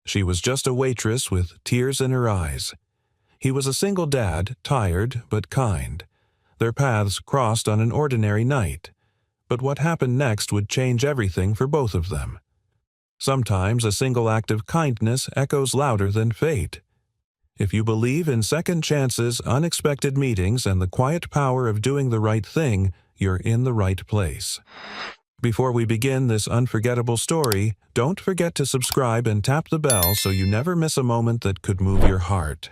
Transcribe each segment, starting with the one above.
She was just a waitress with tears in her eyes. He was a single dad, tired but kind. Their paths crossed on an ordinary night. But what happened next would change everything for both of them. Sometimes a single act of kindness echoes louder than fate. If you believe in second chances, unexpected meetings, and the quiet power of doing the right thing, you're in the right place. Before we begin this unforgettable story, don't forget to subscribe and tap the bell so you never miss a moment that could move your heart.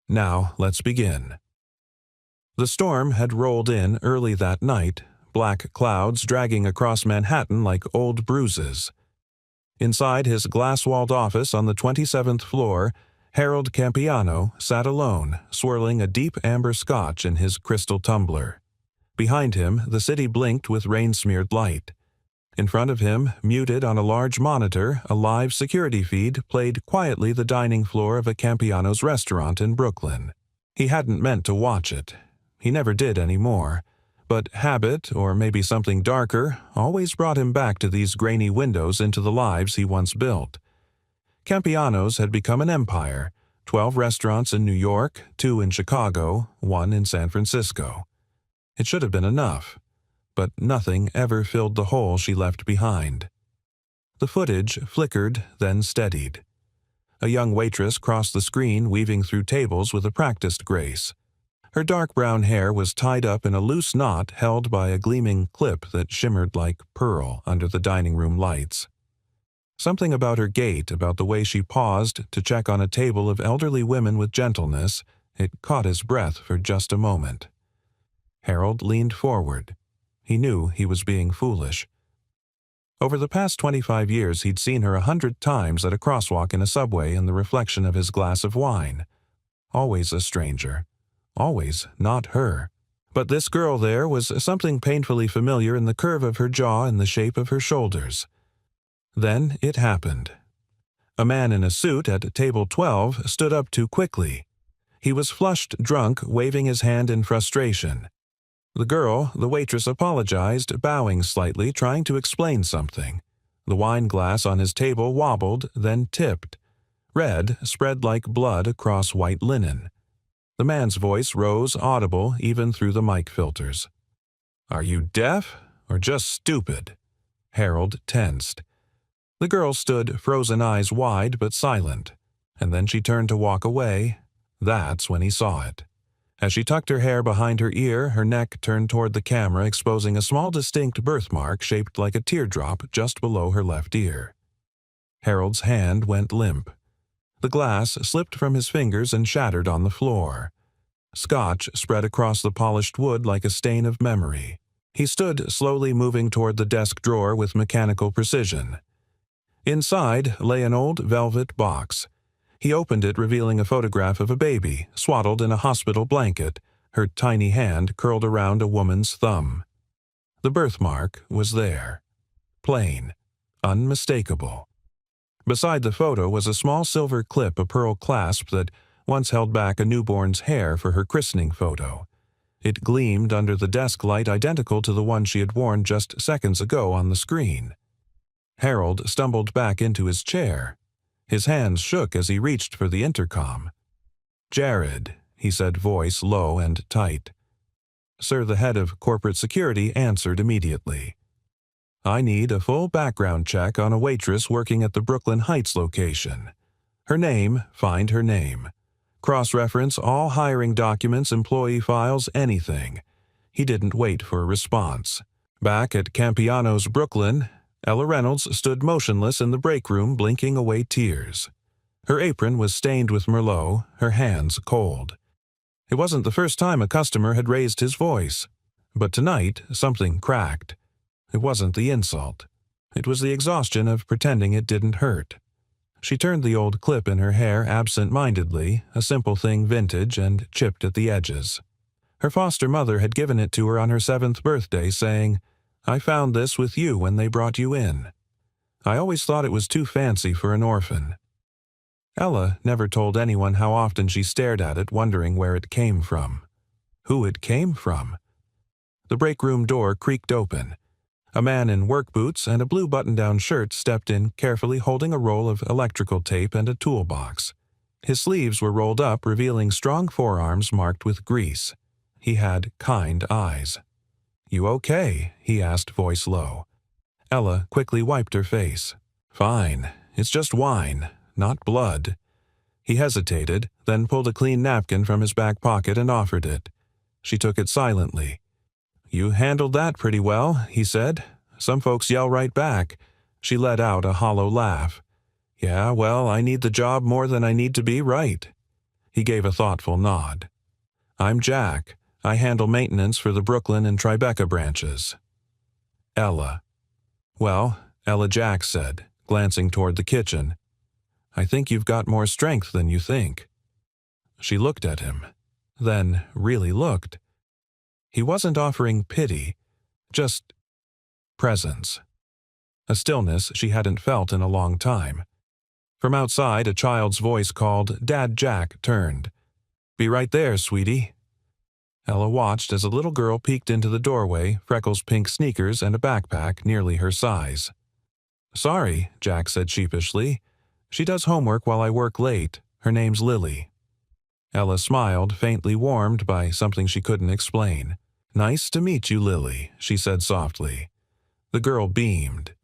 Now, let's begin. The storm had rolled in early that night, black clouds dragging across Manhattan like old bruises. Inside his glass-walled office on the 27th floor, Harold Campiano sat alone, swirling a deep amber scotch in his crystal tumbler. Behind him, the city blinked with rain-smeared light. In front of him, muted on a large monitor, a live security feed played quietly the dining floor of a Campiano's restaurant in Brooklyn. He hadn't meant to watch it. He never did anymore. But habit, or maybe something darker, always brought him back to these grainy windows into the lives he once built. Campiano's had become an empire, 12 restaurants in New York, 2 in Chicago, 1 in San Francisco. It should have been enough, but nothing ever filled the hole she left behind. The footage flickered, then steadied. A young waitress crossed the screen, weaving through tables with a practiced grace. Her dark brown hair was tied up in a loose knot held by a gleaming clip that shimmered like pearl under the dining room lights. Something about her gait, about the way she paused to check on a table of elderly women with gentleness, it caught his breath for just a moment. Harold leaned forward. He knew he was being foolish. Over the past 25 years, he'd seen her 100 times at a crosswalk in a subway in the reflection of his glass of wine. Always a stranger. Always not her. But this girl there was something painfully familiar in the curve of her jaw and the shape of her shoulders. Then it happened. A man in a suit at table 12 stood up too quickly. He was flushed drunk, waving his hand in frustration. The girl, the waitress, apologized, bowing slightly, trying to explain something. The wine glass on his table wobbled, then tipped. Red spread like blood across white linen. The man's voice rose audible even through the mic filters. "Are you deaf or just stupid?" Harold tensed. The girl stood, frozen eyes wide but silent, and then she turned to walk away. That's when he saw it. As she tucked her hair behind her ear, her neck turned toward the camera, exposing a small distinct birthmark shaped like a teardrop just below her left ear. Harold's hand went limp. The glass slipped from his fingers and shattered on the floor. Scotch spread across the polished wood like a stain of memory. He stood slowly moving toward the desk drawer with mechanical precision. Inside lay an old velvet box. He opened it, revealing a photograph of a baby, swaddled in a hospital blanket, her tiny hand curled around a woman's thumb. The birthmark was there. Plain. Unmistakable. Beside the photo was a small silver clip, a pearl clasp that once held back a newborn's hair for her christening photo. It gleamed under the desk light, identical to the one she had worn just seconds ago on the screen. Harold stumbled back into his chair. His hands shook as he reached for the intercom. "Jared," he said, voice low and tight. Sir, the head of corporate security, answered immediately. "I need a full background check on a waitress working at the Brooklyn Heights location. Her name, find her name. Cross-reference all hiring documents, employee files, anything." He didn't wait for a response. Back at Campiano's Brooklyn, Ella Reynolds stood motionless in the break room, blinking away tears. Her apron was stained with Merlot, her hands cold. It wasn't the first time a customer had raised his voice. But tonight, something cracked. It wasn't the insult. It was the exhaustion of pretending it didn't hurt. She turned the old clip in her hair absent-mindedly, a simple thing vintage and chipped at the edges. Her foster mother had given it to her on her 7th birthday, saying, "I found this with you when they brought you in. I always thought it was too fancy for an orphan." Ella never told anyone how often she stared at it, wondering where it came from. Who it came from? The break room door creaked open. A man in work boots and a blue button-down shirt stepped in, carefully holding a roll of electrical tape and a toolbox. His sleeves were rolled up, revealing strong forearms marked with grease. He had kind eyes. "You okay?" he asked, voice low. Ella quickly wiped her face. "Fine. It's just wine, not blood." He hesitated, then pulled a clean napkin from his back pocket and offered it. She took it silently. "You handled that pretty well," he said. "Some folks yell right back." She let out a hollow laugh. "Yeah, well, I need the job more than I need to be right." He gave a thoughtful nod. "I'm Jack. I handle maintenance for the Brooklyn and Tribeca branches." "Ella." "Well," Ella Jack said, glancing toward the kitchen, "I think you've got more strength than you think." She looked at him, then really looked. He wasn't offering pity, just presence. A stillness she hadn't felt in a long time. From outside, a child's voice called. Dad Jack turned. "Be right there, sweetie." Ella watched as a little girl peeked into the doorway, freckles, pink sneakers, and a backpack nearly her size. "Sorry," Jack said sheepishly. "She does homework while I work late. Her name's Lily." Ella smiled, faintly warmed by something she couldn't explain. "Nice to meet you, Lily," she said softly. The girl beamed.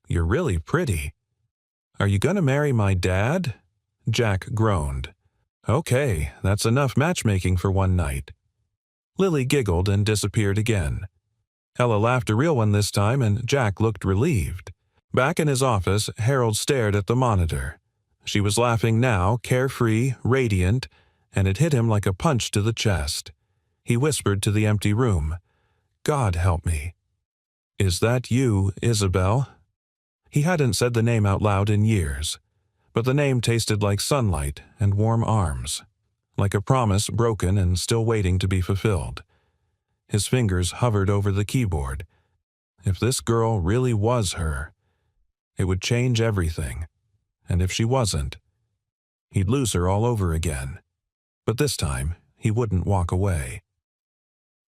"You're really pretty." "Are you going to marry my dad?" Jack groaned. "Okay, that's enough matchmaking for one night." Lily giggled and disappeared again. Ella laughed a real one this time, and Jack looked relieved. Back in his office, Harold stared at the monitor. She was laughing now, carefree, radiant, and it hit him like a punch to the chest. He whispered to the empty room, "God help me." "Is that you, Isabel?" He hadn't said the name out loud in years, but the name tasted like sunlight and warm arms, like a promise broken and still waiting to be fulfilled. His fingers hovered over the keyboard. If this girl really was her, it would change everything. And if she wasn't, he'd lose her all over again. But this time, he wouldn't walk away.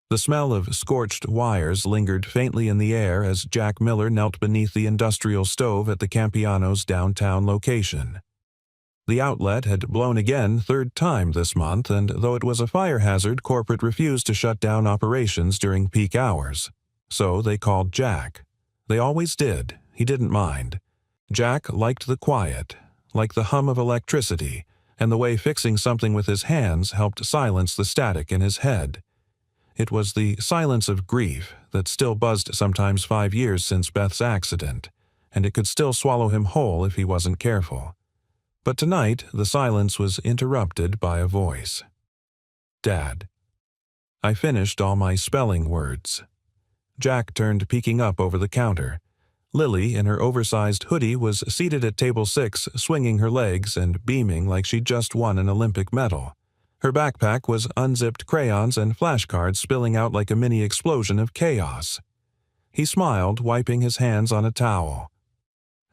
The smell of scorched wires lingered faintly in the air as Jack Miller knelt beneath the industrial stove at the Campiano's downtown location. The outlet had blown again, third time this month, and though it was a fire hazard, corporate refused to shut down operations during peak hours. So they called Jack. They always did. He didn't mind. Jack liked the quiet, like the hum of electricity, and the way fixing something with his hands helped silence the static in his head. It was the silence of grief that still buzzed sometimes 5 years since Beth's accident, and it could still swallow him whole if he wasn't careful. But tonight, the silence was interrupted by a voice. "Dad." "I finished all my spelling words." Jack turned, peeking up over the counter. Lily, in her oversized hoodie, was seated at table 6, swinging her legs and beaming like she'd just won an Olympic medal. Her backpack was unzipped crayons and flashcards spilling out like a mini explosion of chaos. He smiled, wiping his hands on a towel.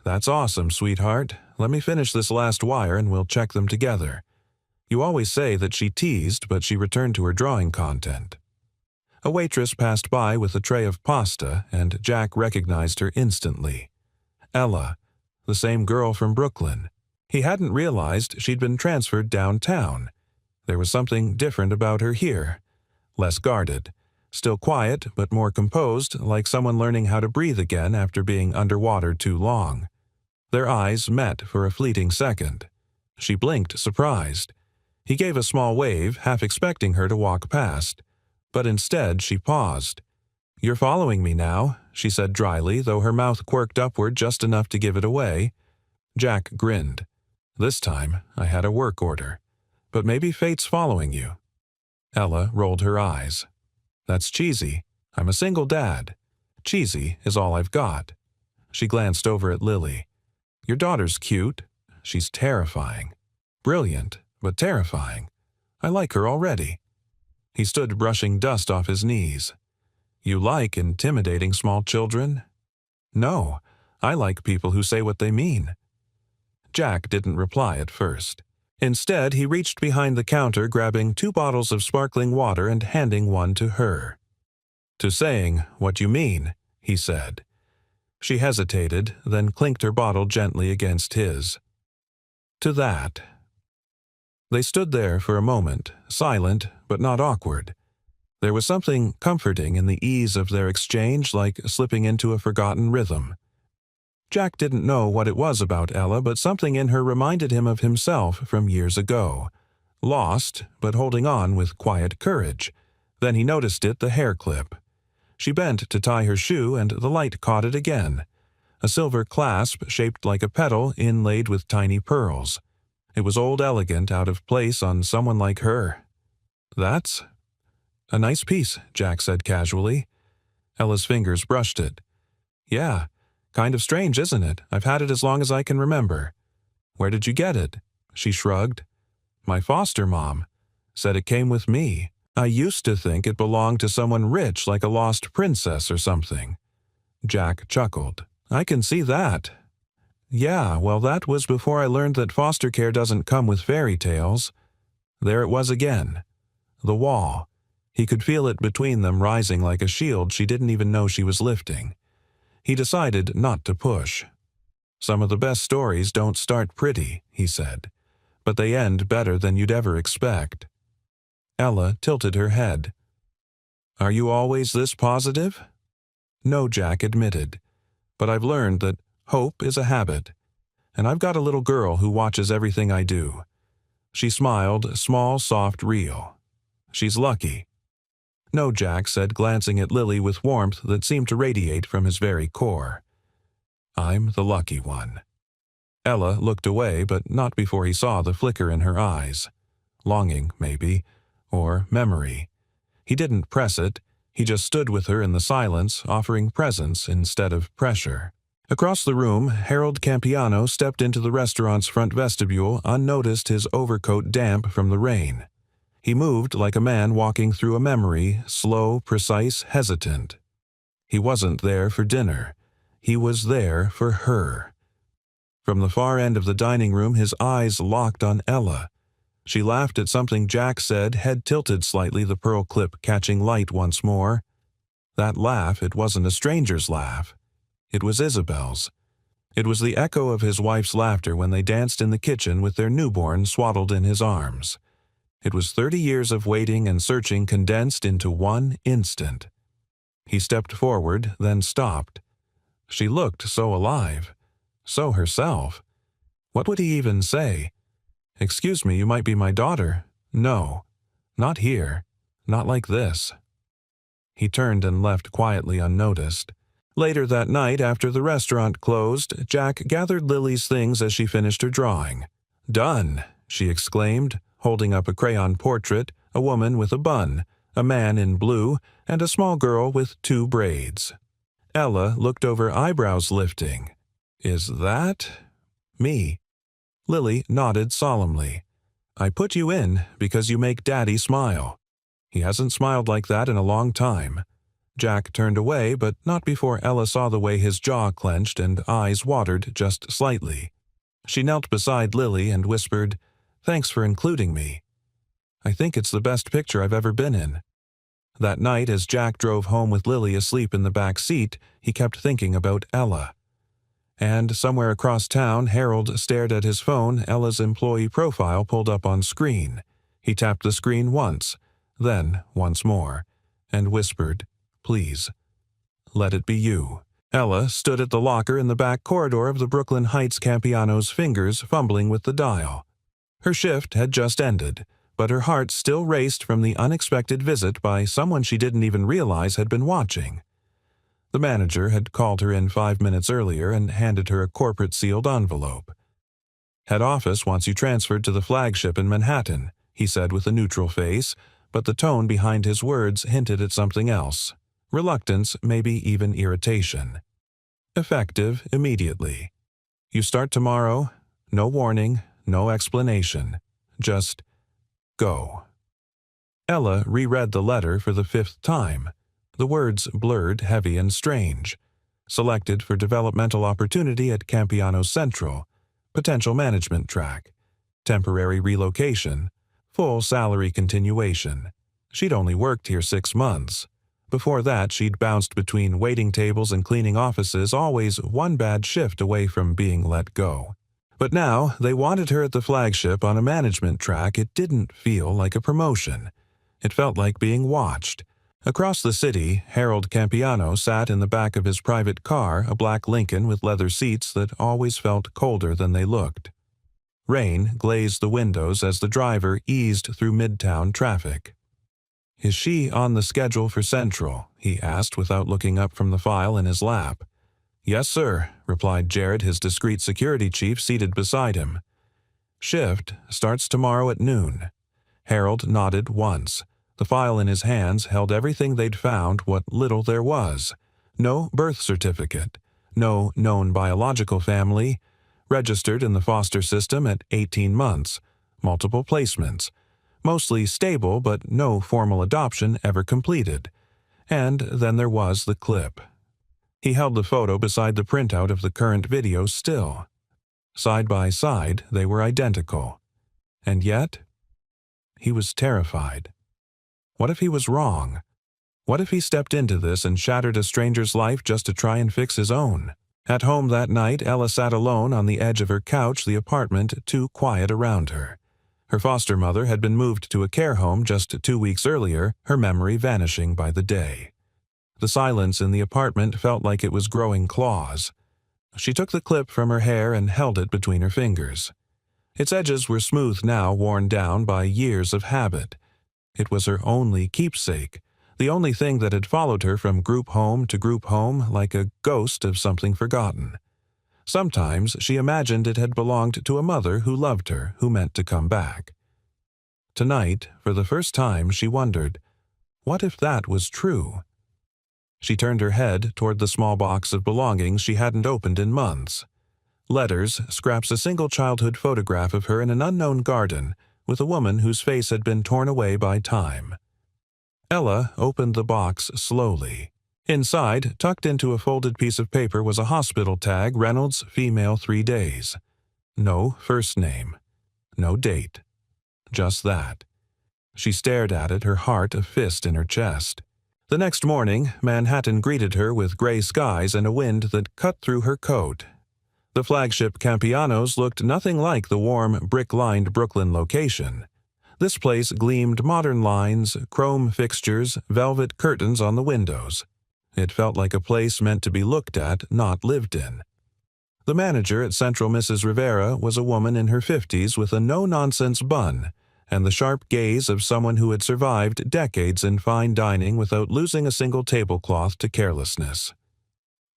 "That's awesome, sweetheart. Let me finish this last wire and we'll check them together." You always say that she teased, but she returned to her drawing content. A waitress passed by with a tray of pasta, and Jack recognized her instantly. Ella, the same girl from Brooklyn. He hadn't realized she'd been transferred downtown. There was something different about her here. Less guarded. Still quiet, but more composed, like someone learning how to breathe again after being underwater too long. Their eyes met for a fleeting second. She blinked, surprised. He gave a small wave, half expecting her to walk past. But instead, she paused. "You're following me now," she said dryly, though her mouth quirked upward just enough to give it away. Jack grinned. "This time, I had a work order. But maybe fate's following you." Ella rolled her eyes. "That's cheesy. I'm a single dad. Cheesy is all I've got." She glanced over at Lily. "Your daughter's cute. She's terrifying. Brilliant, but terrifying. I like her already." He stood brushing dust off his knees. "You like intimidating small children?" "No, I like people who say what they mean." Jack didn't reply at first. Instead, he reached behind the counter, grabbing 2 bottles of sparkling water and handing one to her. "To saying what you mean," he said. She hesitated, then clinked her bottle gently against his. To that. They stood there for a moment, silent but not awkward. There was something comforting in the ease of their exchange, like slipping into a forgotten rhythm. Jack didn't know what it was about Ella, but something in her reminded him of himself from years ago. Lost, but holding on with quiet courage. Then he noticed the hair clip. She bent to tie her shoe, and the light caught it again. A silver clasp shaped like a petal inlaid with tiny pearls. It was old elegant, out of place on someone like her. That's a nice piece, Jack said casually. Ella's fingers brushed it. Yeah. Kind of strange, isn't it? I've had it as long as I can remember. Where did you get it? She shrugged. My foster mom said it came with me. I used to think it belonged to someone rich, like a lost princess or something. Jack chuckled. I can see that. Yeah, well, that was before I learned that foster care doesn't come with fairy tales. There it was again. The wall. He could feel it between them, rising like a shield she didn't even know she was lifting. He decided not to push. Some of the best stories don't start pretty, he said, but they end better than you'd ever expect. Ella tilted her head. Are you always this positive? No, Jack admitted, but I've learned that hope is a habit, and I've got a little girl who watches everything I do. She smiled, small, soft, real. She's lucky. No, Jack said, glancing at Lily with warmth that seemed to radiate from his very core. I'm the lucky one. Ella looked away, but not before he saw the flicker in her eyes. Longing, maybe, or memory. He didn't press it. He just stood with her in the silence, offering presence instead of pressure. Across the room, Harold Campiano stepped into the restaurant's front vestibule, unnoticed, his overcoat damp from the rain. He moved like a man walking through a memory, slow, precise, hesitant. He wasn't there for dinner. He was there for her. From the far end of the dining room, his eyes locked on Ella. She laughed at something Jack said, head tilted slightly, the pearl clip catching light once more. That laugh, it wasn't a stranger's laugh. It was Isabel's. It was the echo of his wife's laughter when they danced in the kitchen with their newborn swaddled in his arms. It was 30 years of waiting and searching condensed into one instant. He stepped forward, then stopped. She looked so alive, so herself. What would he even say? Excuse me, you might be my daughter. No, not here, not like this. He turned and left quietly unnoticed. Later that night, after the restaurant closed, Jack gathered Lily's things as she finished her drawing. Done, she exclaimed, holding up a crayon portrait, a woman with a bun, a man in blue, and a small girl with 2 braids. Ella looked over, eyebrows lifting. Is that me? Lily nodded solemnly. I put you in because you make Daddy smile. He hasn't smiled like that in a long time. Jack turned away, but not before Ella saw the way his jaw clenched and eyes watered just slightly. She knelt beside Lily and whispered, Thanks for including me. I think it's the best picture I've ever been in. That night, as Jack drove home with Lily asleep in the back seat, he kept thinking about Ella. And somewhere across town, Harold stared at his phone, Ella's employee profile pulled up on screen. He tapped the screen once, then once more, and whispered, Please, let it be you. Ella stood at the locker in the back corridor of the Brooklyn Heights, Campiano's fingers fumbling with the dial. Her shift had just ended, but her heart still raced from the unexpected visit by someone she didn't even realize had been watching. The manager had called her in 5 minutes earlier and handed her a corporate sealed envelope. Head office wants you transferred to the flagship in Manhattan, he said with a neutral face, but the tone behind his words hinted at something else. Reluctance, maybe even irritation. Effective immediately. You start tomorrow, no warning, no explanation. Just go. Ella reread the letter for the 5th time. The words blurred, heavy, and strange. Selected for developmental opportunity at Campiano Central. Potential management track. Temporary relocation. Full salary continuation. She'd only worked here 6 months. Before that, she'd bounced between waiting tables and cleaning offices, always one bad shift away from being let go. But now, they wanted her at the flagship on a management track. It didn't feel like a promotion. It felt like being watched. Across the city, Harold Campiano sat in the back of his private car, a black Lincoln with leather seats that always felt colder than they looked. Rain glazed the windows as the driver eased through midtown traffic. "Is she on the schedule for Central?" he asked without looking up from the file in his lap. "Yes, sir," replied Jared, his discreet security chief seated beside him. "Shift starts tomorrow at noon." Harold nodded once. The file in his hands held everything they'd found, what little there was. No birth certificate, no known biological family, registered in the foster system at 18 months, multiple placements, mostly stable but no formal adoption ever completed. And then there was the clip. He held the photo beside the printout of the current video still. Side by side, they were identical. And yet, he was terrified. What if he was wrong? What if he stepped into this and shattered a stranger's life just to try and fix his own? At home that night, Ella sat alone on the edge of her couch, the apartment too quiet around her. Her foster mother had been moved to a care home just 2 weeks earlier, her memory vanishing by the day. The silence in the apartment felt like it was growing claws. She took the clip from her hair and held it between her fingers. Its edges were smooth now, worn down by years of habit. It was her only keepsake, the only thing that had followed her from group home to group home like a ghost of something forgotten. Sometimes she imagined it had belonged to a mother who loved her, who meant to come back. Tonight, for the first time, she wondered, what if that was true? She turned her head toward the small box of belongings she hadn't opened in months. Letters, scraps, a single childhood photograph of her in an unknown garden, with a woman whose face had been torn away by time. Ella opened the box slowly. Inside, tucked into a folded piece of paper, was a hospital tag, Reynolds, female, 3 days. No first name. No date. Just that. She stared at it, her heart a fist in her chest. The next morning, Manhattan greeted her with gray skies and a wind that cut through her coat. The flagship Campiano's looked nothing like the warm, brick-lined Brooklyn location. This place gleamed modern lines, chrome fixtures, velvet curtains on the windows. It felt like a place meant to be looked at, not lived in. The manager at Central, Mrs. Rivera, was a woman in her 50s with a no-nonsense bun and the sharp gaze of someone who had survived decades in fine dining without losing a single tablecloth to carelessness.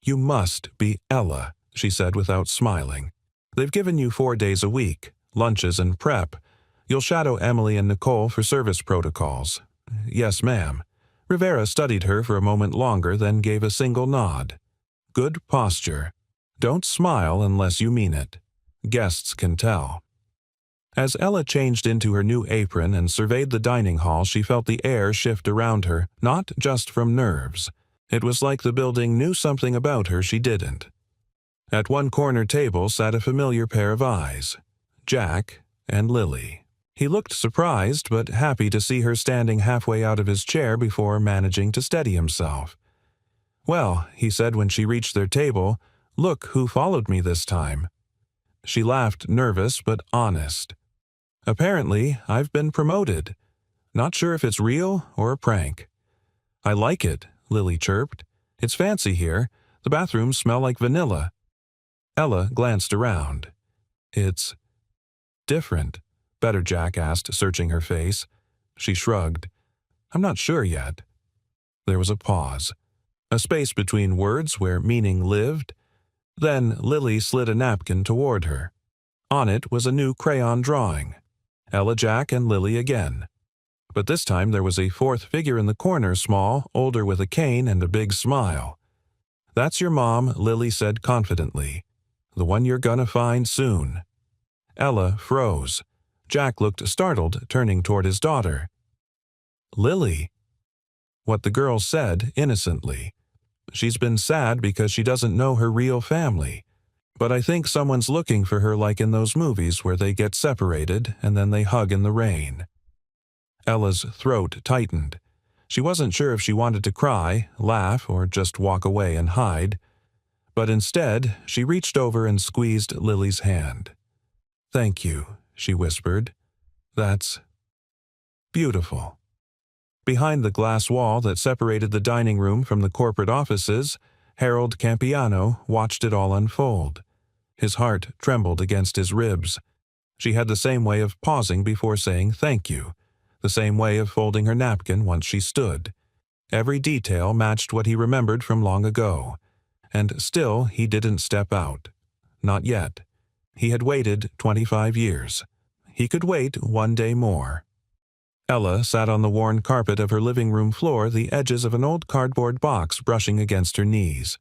"You must be Ella," she said without smiling. "They've given you 4 days a week, lunches and prep. You'll shadow Emily and Nicole for service protocols." "Yes, ma'am." Rivera studied her for a moment longer, then gave a single nod. "Good posture. Don't smile unless you mean it. Guests can tell." As Ella changed into her new apron and surveyed the dining hall, she felt the air shift around her, not just from nerves. It was like the building knew something about her she didn't. At one corner table sat a familiar pair of eyes, Jack and Lily. He looked surprised but happy to see her standing halfway out of his chair before managing to steady himself. "Well," he said when she reached their table, "look who followed me this time." She laughed, nervous but honest. "Apparently, I've been promoted. Not sure if it's real or a prank." "I like it," Lily chirped. "It's fancy here. The bathrooms smell like vanilla." Ella glanced around. "It's different," Better Jack asked, searching her face. She shrugged. "I'm not sure yet." There was a pause, a space between words where meaning lived. Then Lily slid a napkin toward her. On it was a new crayon drawing. Ella, Jack, and Lily again. But this time there was a fourth figure in the corner, small, older with a cane and a big smile. "That's your mom," Lily said confidently. "The one you're gonna find soon." Ella froze. Jack looked startled, turning toward his daughter. "Lily?" What the girl said innocently. "She's been sad because she doesn't know her real family. But I think someone's looking for her like in those movies where they get separated and then they hug in the rain." Ella's throat tightened. She wasn't sure if she wanted to cry, laugh, or just walk away and hide. But instead, she reached over and squeezed Lily's hand. "Thank you," she whispered. "That's beautiful." Behind the glass wall that separated the dining room from the corporate offices, Harold Campiano watched it all unfold. His heart trembled against his ribs. She had the same way of pausing before saying thank you, the same way of folding her napkin once she stood. Every detail matched what he remembered from long ago. And still he didn't step out. Not yet. He had waited 25 years. He could wait one day more. Ella sat on the worn carpet of her living room floor, the edges of an old cardboard box brushing against her knees.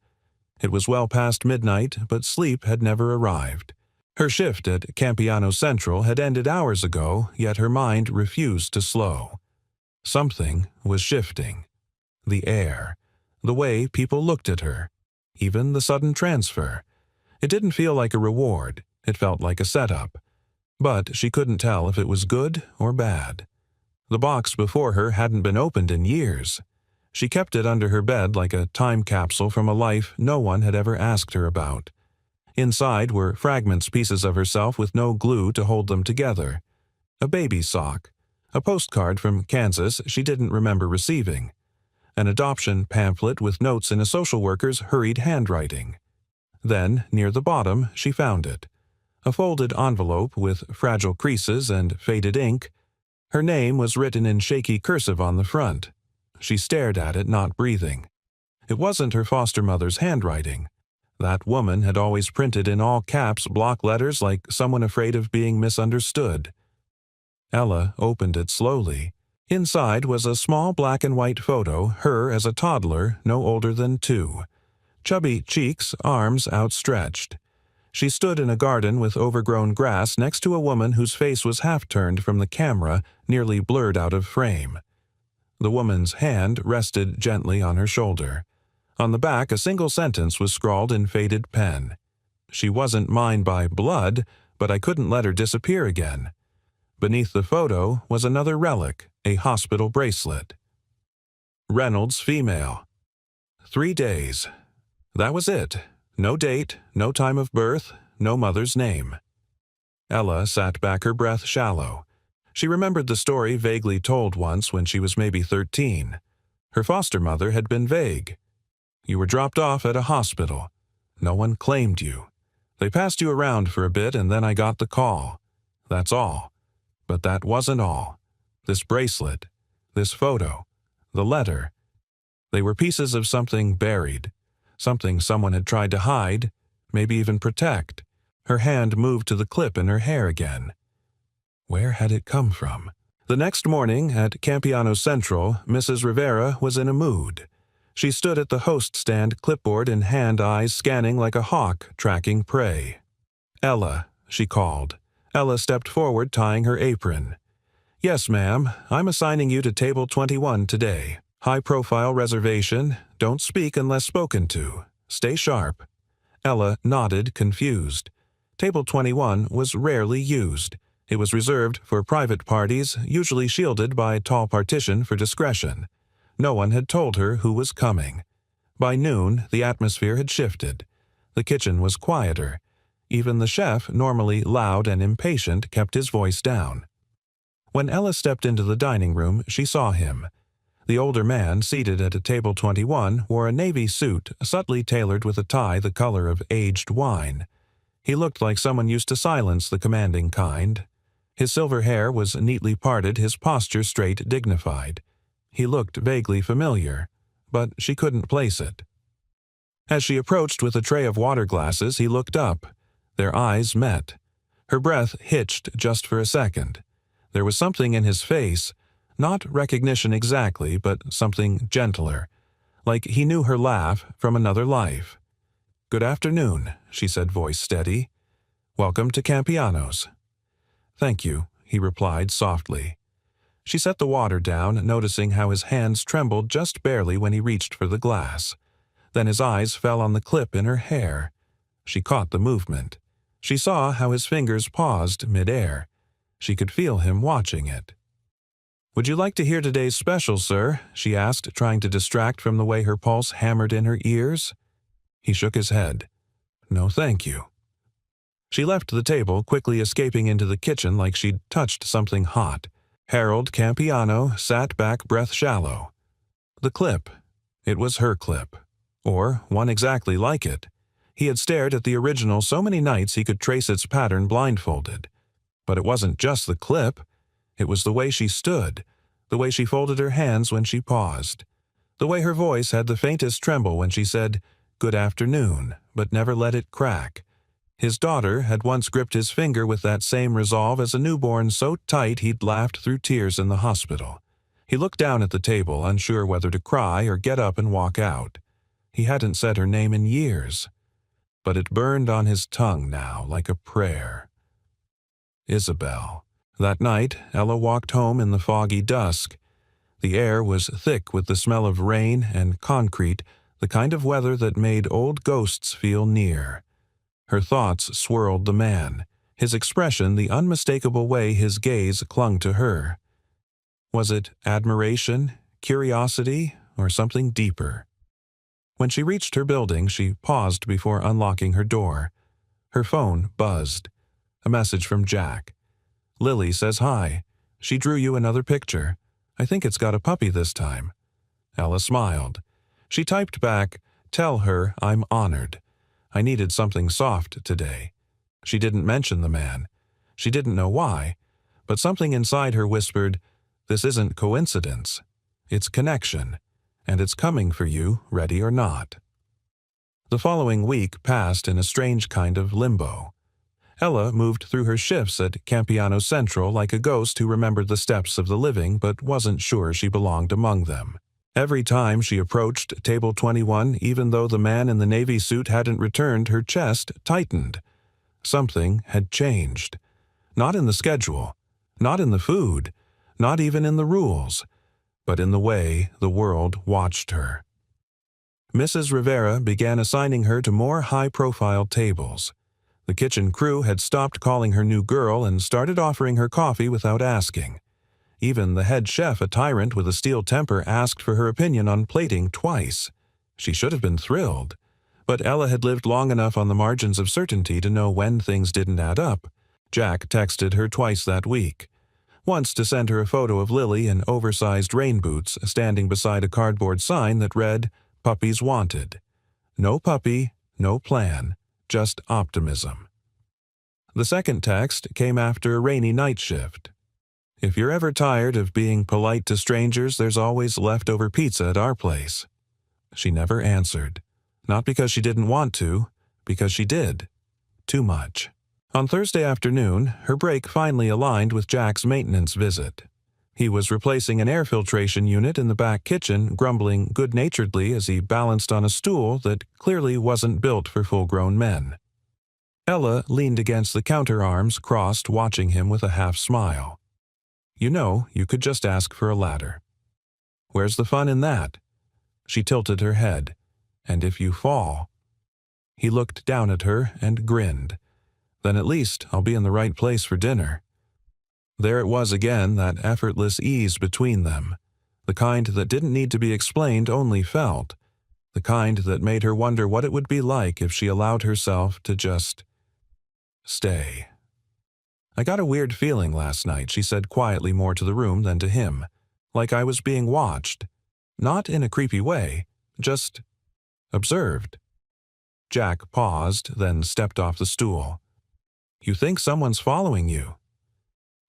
It was well past midnight, but sleep had never arrived. Her shift at Campiano Central had ended hours ago, yet her mind refused to slow. Something was shifting. The air. The way people looked at her. Even the sudden transfer. It didn't feel like a reward. It felt like a setup. But she couldn't tell if it was good or bad. The box before her hadn't been opened in years. She kept it under her bed like a time capsule from a life no one had ever asked her about. Inside were pieces of herself with no glue to hold them together. A baby sock. A postcard from Kansas she didn't remember receiving. An adoption pamphlet with notes in a social worker's hurried handwriting. Then, near the bottom, she found it. A folded envelope with fragile creases and faded ink. Her name was written in shaky cursive on the front. She stared at it, not breathing. It wasn't her foster mother's handwriting. That woman had always printed in all caps block letters like someone afraid of being misunderstood. Ella opened it slowly. Inside was a small black and white photo, her as a toddler, no older than 2. Chubby cheeks, arms outstretched. She stood in a garden with overgrown grass next to a woman whose face was half-turned from the camera, nearly blurred out of frame. The woman's hand rested gently on her shoulder. On the back, a single sentence was scrawled in faded pen. "She wasn't mine by blood, but I couldn't let her disappear again." Beneath the photo was another relic, a hospital bracelet. Reynolds, female. 3 days. That was it. No date, no time of birth, no mother's name. Ella sat back, her breath shallow. She remembered the story vaguely told once when she was maybe 13. Her foster mother had been vague. "You were dropped off at a hospital. No one claimed you. They passed you around for a bit and then I got the call. That's all." But that wasn't all. This bracelet, this photo, the letter. They were pieces of something buried. Something someone had tried to hide, maybe even protect. Her hand moved to the clip in her hair again. Where had it come from? The next morning at Campiano Central, Mrs. Rivera was in a mood. She stood at the host stand, clipboard in hand, eyes scanning like a hawk tracking prey. "Ella," she called. Ella stepped forward, tying her apron. "Yes, ma'am. I'm assigning you to table 21 today. High-profile reservation. Don't speak unless spoken to. Stay sharp." Ella nodded, confused. Table 21 was rarely used. It was reserved for private parties, usually shielded by a tall partition for discretion. No one had told her who was coming. By noon, the atmosphere had shifted. The kitchen was quieter. Even the chef, normally loud and impatient, kept his voice down. When Ella stepped into the dining room, she saw him. The older man, seated at a table 21, wore a navy suit, subtly tailored with a tie the color of aged wine. He looked like someone used to silence the commanding kind. His silver hair was neatly parted, his posture straight, dignified. He looked vaguely familiar, but she couldn't place it. As she approached with a tray of water glasses, he looked up. Their eyes met. Her breath hitched just for a second. There was something in his face, not recognition exactly, but something gentler, like he knew her laugh from another life. "Good afternoon," she said, voice steady. "Welcome to Campiano's." "Thank you," he replied softly. She set the water down, noticing how his hands trembled just barely when he reached for the glass. Then his eyes fell on the clip in her hair. She caught the movement. She saw how his fingers paused mid-air. She could feel him watching it. "Would you like to hear today's special, sir?" she asked, trying to distract from the way her pulse hammered in her ears. He shook his head. "No, thank you." She left the table, quickly escaping into the kitchen like she'd touched something hot. Harold Campiano sat back breath shallow. The clip. It was her clip. Or one exactly like it. He had stared at the original so many nights he could trace its pattern blindfolded. But it wasn't just the clip. It was the way she stood, the way she folded her hands when she paused, the way her voice had the faintest tremble when she said, "Good afternoon," but never let it crack. His daughter had once gripped his finger with that same resolve as a newborn, so tight he'd laughed through tears in the hospital. He looked down at the table, unsure whether to cry or get up and walk out. He hadn't said her name in years. But it burned on his tongue now like a prayer. Isabel. That night, Ella walked home in the foggy dusk. The air was thick with the smell of rain and concrete, the kind of weather that made old ghosts feel near. Her thoughts swirled the man, his expression the unmistakable way his gaze clung to her. Was it admiration, curiosity, or something deeper? When she reached her building, she paused before unlocking her door. Her phone buzzed. A message from Jack. "Lily says hi. She drew you another picture. I think it's got a puppy this time." Ella smiled. She typed back, "Tell her I'm honored. I needed something soft today." She didn't mention the man. She didn't know why, but something inside her whispered, "This isn't coincidence. It's connection, and it's coming for you, ready or not." The following week passed in a strange kind of limbo. Ella moved through her shifts at Campiano Central like a ghost who remembered the steps of the living but wasn't sure she belonged among them. Every time she approached Table 21, even though the man in the navy suit hadn't returned, her chest tightened. Something had changed. Not in the schedule, not in the food, not even in the rules, but in the way the world watched her. Mrs. Rivera began assigning her to more high-profile tables. The kitchen crew had stopped calling her new girl and started offering her coffee without asking. Even the head chef, a tyrant with a steel temper, asked for her opinion on plating twice. She should have been thrilled. But Ella had lived long enough on the margins of certainty to know when things didn't add up. Jack texted her twice that week. Once to send her a photo of Lily in oversized rain boots standing beside a cardboard sign that read, "Puppies wanted." No puppy, no plan, just optimism. The second text came after a rainy night shift. "If you're ever tired of being polite to strangers, there's always leftover pizza at our place." She never answered. Not because she didn't want to, because she did. Too much. On Thursday afternoon, her break finally aligned with Jack's maintenance visit. He was replacing an air filtration unit in the back kitchen, grumbling good-naturedly as he balanced on a stool that clearly wasn't built for full-grown men. Ella leaned against the counter, arms crossed, watching him with a half-smile. "You know, you could just ask for a ladder." "Where's the fun in that?" She tilted her head. "And if you fall?" He looked down at her and grinned. "Then at least I'll be in the right place for dinner." There it was again, that effortless ease between them. The kind that didn't need to be explained, only felt. The kind that made her wonder what it would be like if she allowed herself to just stay. "I got a weird feeling last night," she said quietly, more to the room than to him. "Like I was being watched. Not in a creepy way, just observed." Jack paused, then stepped off the stool. "You think someone's following you?"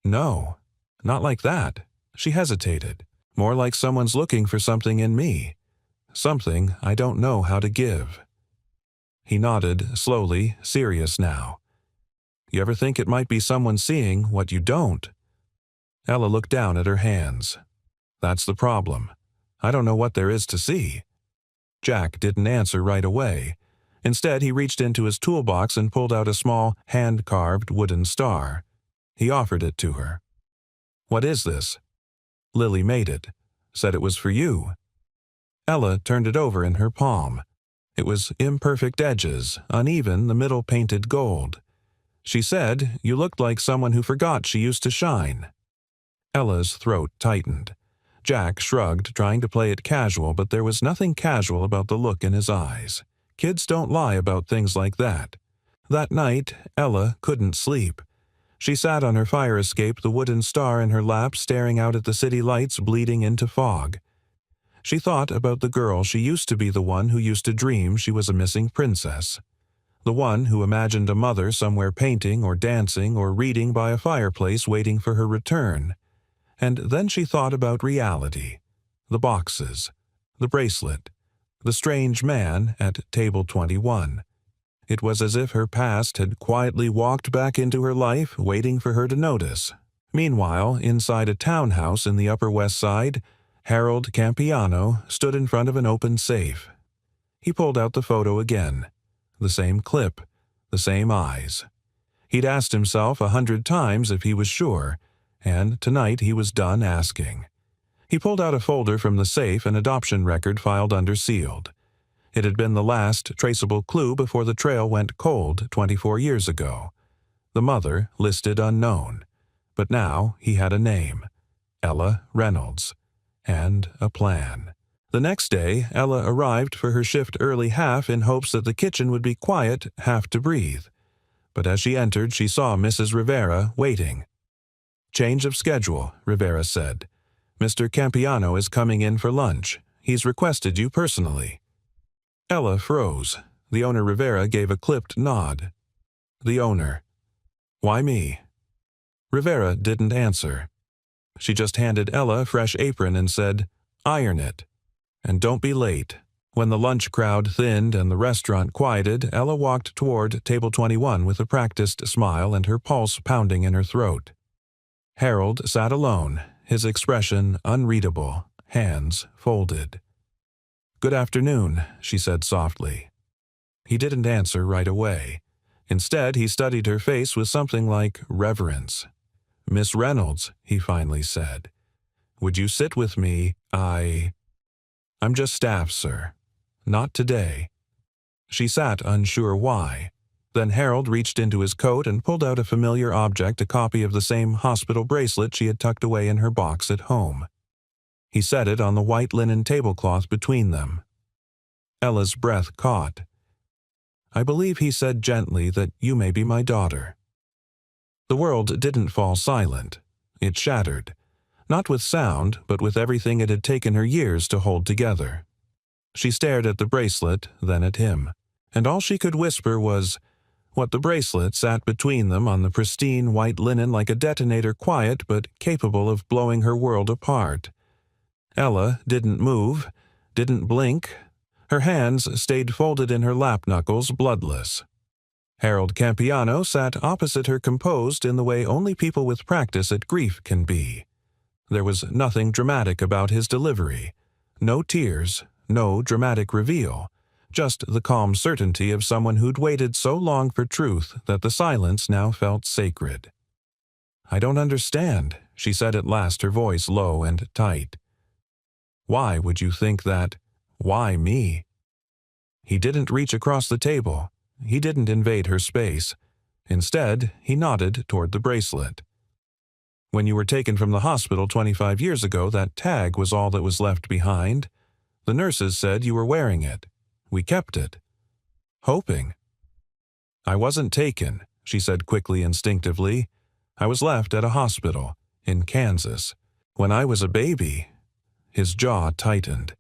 "No, not like that." She hesitated. "More like someone's looking for something in me. Something I don't know how to give." He nodded, slowly, serious now. "You ever think it might be someone seeing what you don't?" Ella looked down at her hands. "That's the problem. I don't know what there is to see." Jack didn't answer right away. Instead, he reached into his toolbox and pulled out a small, hand-carved wooden star. He offered it to her. "What is this?" "Lily made it. Said it was for you." Ella turned it over in her palm. It was imperfect edges, uneven, the middle painted gold. She said, "You looked like someone who forgot she used to shine." Ella's throat tightened. Jack shrugged, trying to play it casual, but there was nothing casual about the look in his eyes. Kids don't lie about things like that. That night, Ella couldn't sleep. She sat on her fire escape, the wooden star in her lap, staring out at the city lights bleeding into fog. She thought about the girl she used to be, the one who used to dream she was a missing princess. The one who imagined a mother somewhere painting or dancing or reading by a fireplace waiting for her return. And then she thought about reality. The boxes, the bracelet, the strange man at table 21. It was as if her past had quietly walked back into her life, waiting for her to notice. Meanwhile, inside a townhouse in the Upper West Side, Harold Campiano stood in front of an open safe. He pulled out the photo again. The same clip, the same eyes. He'd asked himself 100 times if he was sure, and tonight he was done asking. He pulled out a folder from the safe, an adoption record filed under sealed. It had been the last traceable clue before the trail went cold 24 years ago. The mother listed unknown. But now he had a name, Ella Reynolds, and a plan. The next day, Ella arrived for her shift early, half in hopes that the kitchen would be quiet, half to breathe. But as she entered, she saw Mrs. Rivera waiting. "Change of schedule," Rivera said. "Mr. Campiano is coming in for lunch. He's requested you personally." Ella froze. The owner, Rivera, gave a clipped nod. The owner. "Why me?" Rivera didn't answer. She just handed Ella a fresh apron and said, "Iron it. And don't be late." When the lunch crowd thinned and the restaurant quieted, Ella walked toward table 21 with a practiced smile and her pulse pounding in her throat. Harold sat alone, his expression unreadable, hands folded. "Good afternoon," she said softly. He didn't answer right away. Instead, he studied her face with something like reverence. "Miss Reynolds," he finally said, "would you sit with me? I'm just staff, sir. Not today." She sat unsure why. Then Harold reached into his coat and pulled out a familiar object, a copy of the same hospital bracelet she had tucked away in her box at home. He set it on the white linen tablecloth between them. Ella's breath caught. "I believe he said gently that you may be my daughter." The world didn't fall silent. It shattered. Not with sound, but with everything it had taken her years to hold together. She stared at the bracelet, then at him, and all she could whisper was, what the bracelet sat between them on the pristine white linen like a detonator, quiet but capable of blowing her world apart. Ella didn't move, didn't blink. Her hands stayed folded in her lap knuckles, bloodless. Harold Campiano sat opposite her, composed in the way only people with practice at grief can be. There was nothing dramatic about his delivery. No tears, no dramatic reveal. Just the calm certainty of someone who'd waited so long for truth that the silence now felt sacred. "I don't understand," she said at last, her voice low and tight. "Why would you think that? Why me?" He didn't reach across the table. He didn't invade her space. Instead, he nodded toward the bracelet. "When you were taken from the hospital 25 years ago, that tag was all that was left behind. The nurses said you were wearing it. We kept it. Hoping." "I wasn't taken," she said quickly, instinctively. "I was left at a hospital, in Kansas. When I was a baby." His jaw tightened.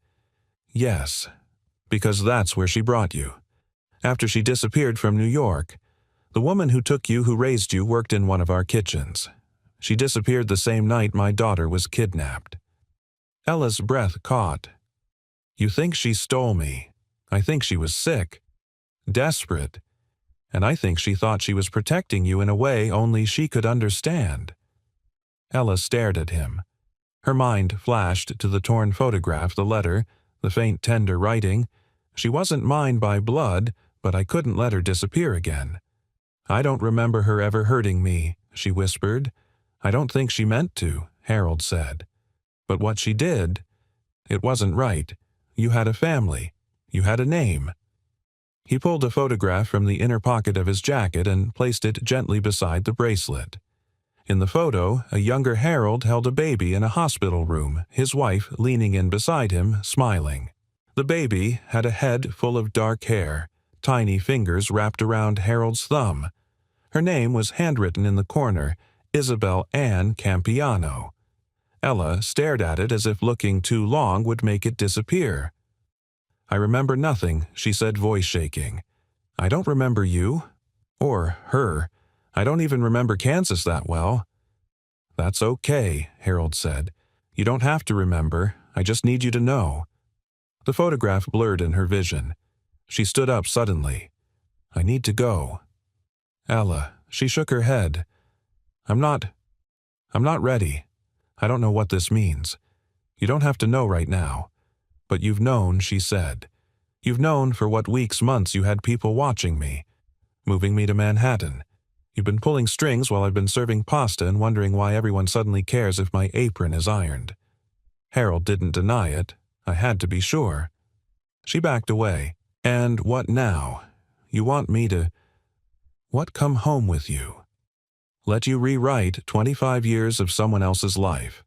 "Yes, because that's where she brought you. After she disappeared from New York. The woman who took you, who raised you, worked in one of our kitchens. She disappeared the same night my daughter was kidnapped." Ella's breath caught. "You think she stole me. I think she was sick. Desperate. And I think she thought she was protecting you in a way only she could understand." Ella stared at him. Her mind flashed to the torn photograph, the letter, the faint tender writing. "She wasn't mine by blood, but I couldn't let her disappear again. I don't remember her ever hurting me," she whispered. "I don't think she meant to," Harold said. "But what she did, it wasn't right. You had a family. You had a name." He pulled a photograph from the inner pocket of his jacket and placed it gently beside the bracelet. In the photo, a younger Harold held a baby in a hospital room, his wife leaning in beside him, smiling. The baby had a head full of dark hair, tiny fingers wrapped around Harold's thumb. Her name was handwritten in the corner, Isabel Ann Campiano. Ella stared at it as if looking too long would make it disappear. "I remember nothing," she said, voice shaking. "I don't remember you. Or her. I don't even remember Kansas that well." "That's okay," Harold said. "You don't have to remember. I just need you to know." The photograph blurred in her vision. She stood up suddenly. "I need to go." "Ella," she shook her head. I'm not ready. I don't know what this means. You don't have to know right now. But you've known," she said. "You've known for what weeks, months you had people watching me, moving me to Manhattan. You've been pulling strings while I've been serving pasta and wondering why everyone suddenly cares if my apron is ironed." Harold didn't deny it. I had to be sure. She backed away. "And what now? You want me to... What, come home with you? Let you rewrite 25 years of someone else's life?"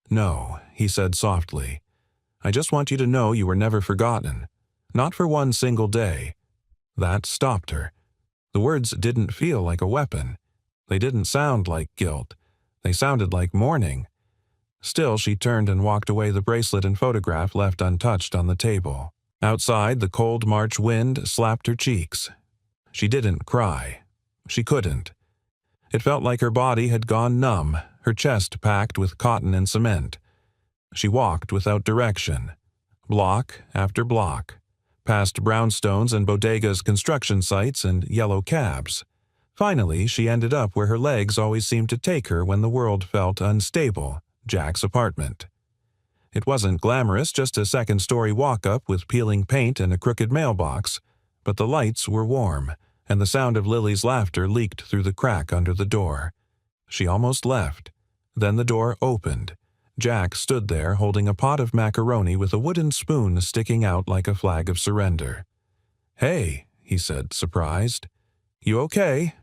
"No," he said softly. "I just want you to know you were never forgotten. Not for one single day." That stopped her. The words didn't feel like a weapon. They didn't sound like guilt. They sounded like mourning. Still, she turned and walked away, the bracelet and photograph left untouched on the table. Outside, the cold March wind slapped her cheeks. She didn't cry. She couldn't. It felt like her body had gone numb, her chest packed with cotton and cement. She walked without direction, block after block, past brownstones and bodegas, construction sites, and yellow cabs. Finally, she ended up where her legs always seemed to take her when the world felt unstable, Jack's apartment. It wasn't glamorous, just a second-story walk-up with peeling paint and a crooked mailbox, but the lights were warm, and the sound of Lily's laughter leaked through the crack under the door. She almost left. Then the door opened. Jack stood there holding a pot of macaroni with a wooden spoon sticking out like a flag of surrender. "Hey," he said, surprised. "You okay?"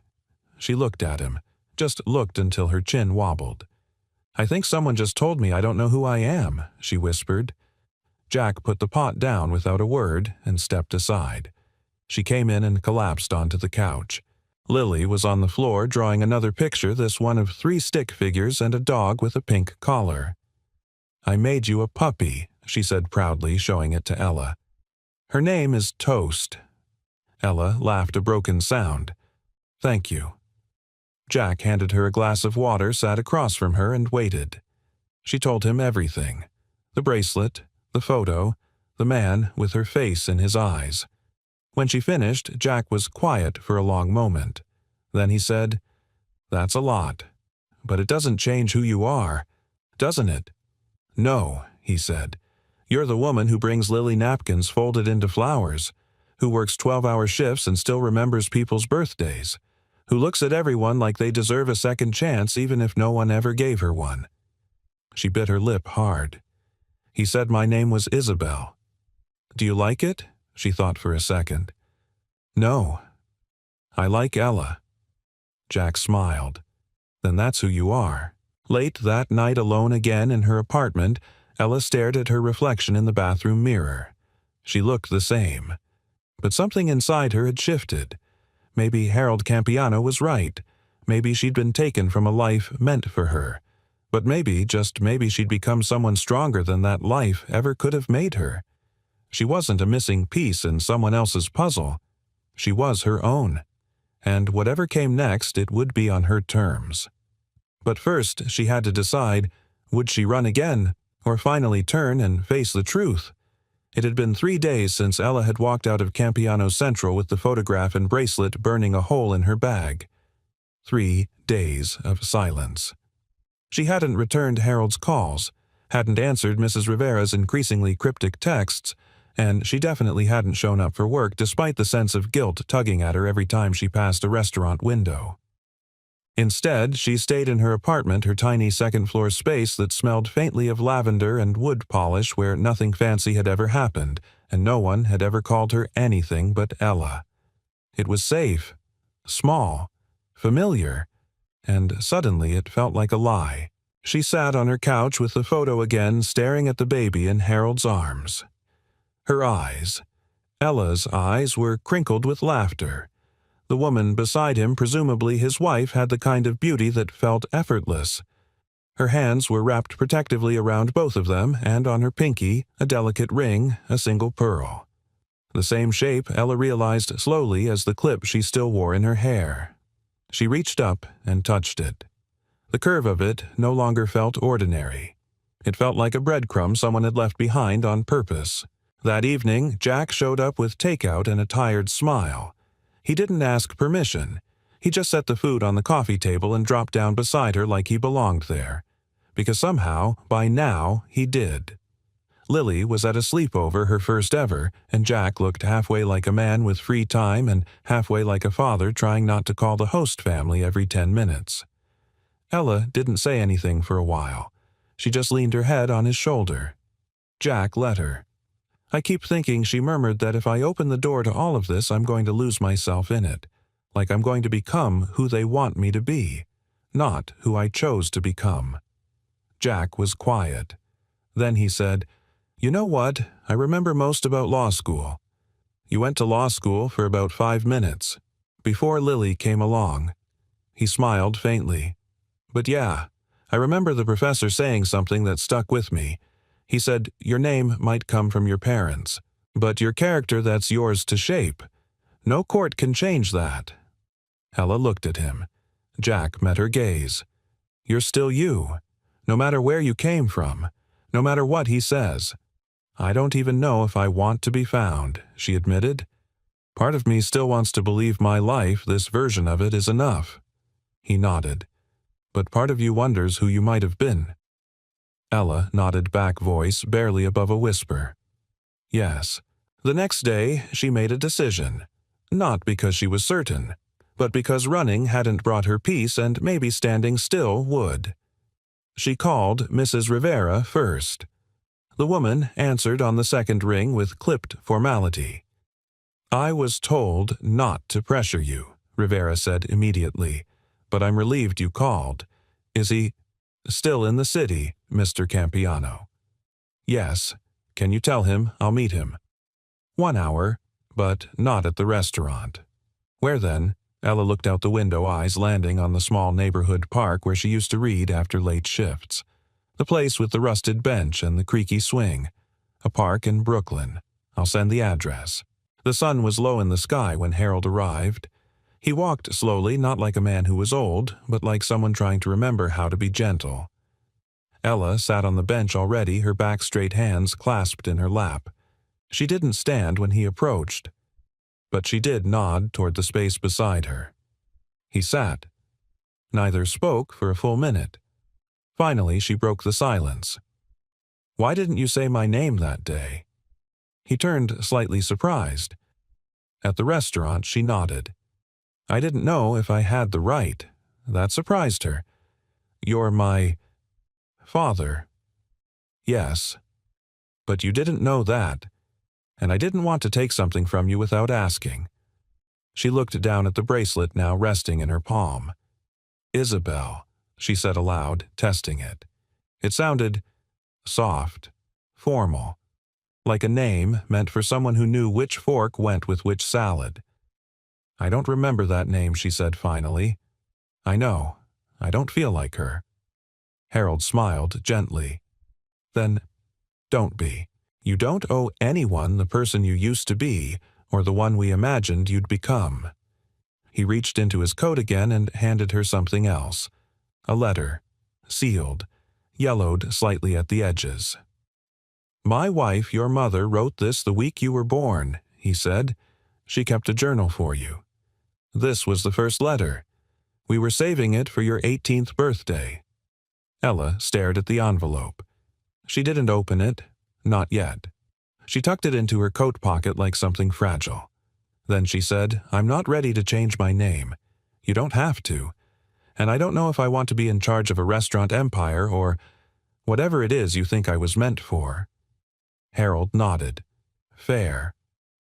She looked at him, just looked until her chin wobbled. "I think someone just told me I don't know who I am," she whispered. Jack put the pot down without a word and stepped aside. She came in and collapsed onto the couch. Lily was on the floor drawing another picture, this one of 3 stick figures and a dog with a pink collar. "I made you a puppy," she said proudly, showing it to Ella. "Her name is Toast." Ella laughed a broken sound. "Thank you." Jack handed her a glass of water, sat across from her, and waited. She told him everything. The bracelet, the photo, the man with her face in his eyes. When she finished, Jack was quiet for a long moment. Then he said, "That's a lot. But it doesn't change who you are, doesn't it?" "No," he said. "You're the woman who brings Lily napkins folded into flowers, who works 12-hour shifts and still remembers people's birthdays, who looks at everyone like they deserve a second chance even if no one ever gave her one." She bit her lip hard. "He said my name was Isabel. Do you like it?" She thought for a second. "No. I like Ella." Jack smiled. "Then that's who you are." Late that night, alone again in her apartment, Ella stared at her reflection in the bathroom mirror. She looked the same. But something inside her had shifted. Maybe Harold Campiano was right. Maybe she'd been taken from a life meant for her. But maybe, just maybe, she'd become someone stronger than that life ever could have made her. She wasn't a missing piece in someone else's puzzle. She was her own. And whatever came next, it would be on her terms. But first, she had to decide, would she run again, or finally turn and face the truth? It had been 3 days since Ella had walked out of Campiano Central with the photograph and bracelet burning a hole in her bag. 3 days of silence. She hadn't returned Harold's calls, hadn't answered Mrs. Rivera's increasingly cryptic texts, and she definitely hadn't shown up for work despite the sense of guilt tugging at her every time she passed a restaurant window. Instead, she stayed in her apartment, her tiny second-floor space that smelled faintly of lavender and wood polish, where nothing fancy had ever happened, and no one had ever called her anything but Ella. It was safe, small, familiar, and suddenly it felt like a lie. She sat on her couch with the photo again, staring at the baby in Harold's arms. Her eyes, Ella's eyes, were crinkled with laughter. The woman beside him, presumably his wife, had the kind of beauty that felt effortless. Her hands were wrapped protectively around both of them, and on her pinky, a delicate ring, a single pearl. The same shape, Ella realized slowly, as the clip she still wore in her hair. She reached up and touched it. The curve of it no longer felt ordinary. It felt like a breadcrumb someone had left behind on purpose. That evening, Jack showed up with takeout and a tired smile. He didn't ask permission. He just set the food on the coffee table and dropped down beside her like he belonged there. Because somehow, by now, he did. Lily was at a sleepover, her first ever, and Jack looked halfway like a man with free time and halfway like a father trying not to call the host family every 10 minutes. Ella didn't say anything for a while. She just leaned her head on his shoulder. Jack let her. I keep thinking, she murmured, that if I open the door to all of this, I'm going to lose myself in it. Like I'm going to become who they want me to be, not who I chose to become. Jack was quiet. Then he said, "You know what I remember most about law school? You went to law school for about 5 minutes, before Lily came along." He smiled faintly. "But yeah, I remember the professor saying something that stuck with me. He said, your name might come from your parents, but your character, that's yours to shape. No court can change that." Ella looked at him. Jack met her gaze. "You're still you, no matter where you came from, no matter what he says." "I don't even know if I want to be found," she admitted. "Part of me still wants to believe my life, this version of it, is enough." He nodded. "But part of you wonders who you might have been." Ella nodded back, voice barely above a whisper. "Yes." The next day, she made a decision. Not because she was certain, but because running hadn't brought her peace and maybe standing still would. She called Mrs. Rivera first. The woman answered on the second ring with clipped formality. "I was told not to pressure you," Rivera said immediately, "but I'm relieved you called. Is he still in the city, Mr. Campiano?" "Yes. Can you tell him I'll meet him?" "1 hour, but not at the restaurant." "Where then?" Ella looked out the window, eyes landing on the small neighborhood park where she used to read after late shifts. The place with the rusted bench and the creaky swing. A park in Brooklyn. "I'll send the address." The sun was low in the sky when Harold arrived. He walked slowly, not like a man who was old, but like someone trying to remember how to be gentle. Ella sat on the bench already, her back straight, hands clasped in her lap. She didn't stand when he approached, but she did nod toward the space beside her. He sat. Neither spoke for a full minute. Finally, she broke the silence. "Why didn't you say my name that day?" He turned slightly surprised. At the restaurant, she nodded. "I didn't know if I had the right." That surprised her. "You're my father." "Yes. But you didn't know that. And I didn't want to take something from you without asking." She looked down at the bracelet now resting in her palm. "Isabel," she said aloud, testing it. It sounded soft, formal, like a name meant for someone who knew which fork went with which salad. "I don't remember that name," she said finally. "I know. I don't feel like her." Harold smiled gently. "Then don't be. You don't owe anyone the person you used to be or the one we imagined you'd become." He reached into his coat again and handed her something else. A letter, sealed, yellowed slightly at the edges. "My wife, your mother, wrote this the week you were born," he said. "She kept a journal for you. This was the first letter. We were saving it for your 18th birthday." Ella stared at the envelope. She didn't open it, not yet. She tucked it into her coat pocket like something fragile. Then she said, "I'm not ready to change my name. You don't have to. And I don't know if I want to be in charge of a restaurant empire or whatever it is you think I was meant for." Harold nodded. "Fair.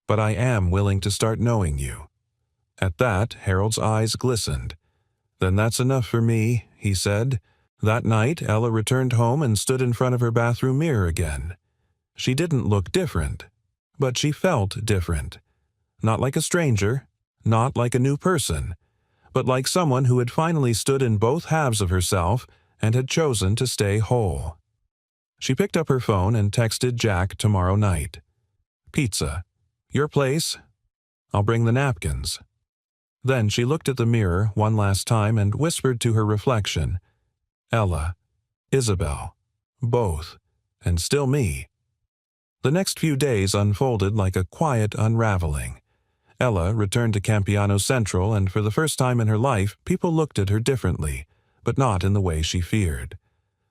But I am willing to start knowing you." At that, Harold's eyes glistened. "Then that's enough for me," he said. That night, Ella returned home and stood in front of her bathroom mirror again. She didn't look different, but she felt different. Not like a stranger, not like a new person, but like someone who had finally stood in both halves of herself and had chosen to stay whole. She picked up her phone and texted Jack tomorrow night. "Pizza. Your place? I'll bring the napkins." Then she looked at the mirror one last time and whispered to her reflection, "Ella, Isabel, both, and still me." The next few days unfolded like a quiet unraveling. Ella returned to Campiano Central, and for the first time in her life, people looked at her differently, but not in the way she feared.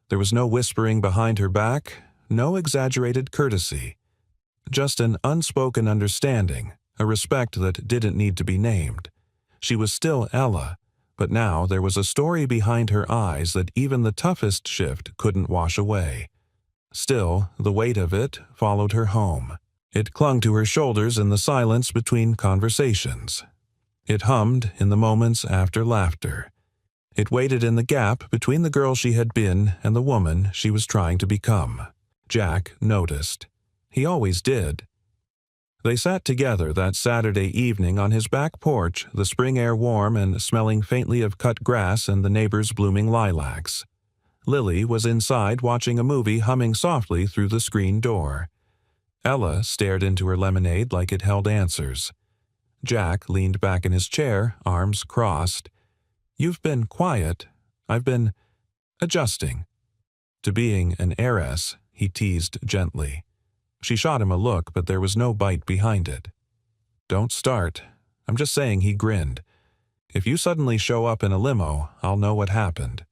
There was no whispering behind her back, no exaggerated courtesy. Just an unspoken understanding, a respect that didn't need to be named. She was still Ella, but now there was a story behind her eyes that even the toughest shift couldn't wash away. Still, the weight of it followed her home. It clung to her shoulders in the silence between conversations. It hummed in the moments after laughter. It waited in the gap between the girl she had been and the woman she was trying to become. Jack noticed. He always did. They sat together that Saturday evening on his back porch, the spring air warm and smelling faintly of cut grass and the neighbors' blooming lilacs. Lily was inside watching a movie, humming softly through the screen door. Ella stared into her lemonade like it held answers. Jack leaned back in his chair, arms crossed. "You've been quiet. I've been adjusting to being an heiress," he teased gently. She shot him a look, but there was no bite behind it. "Don't start. I'm just saying," he grinned. "If you suddenly show up in a limo, I'll know what happened."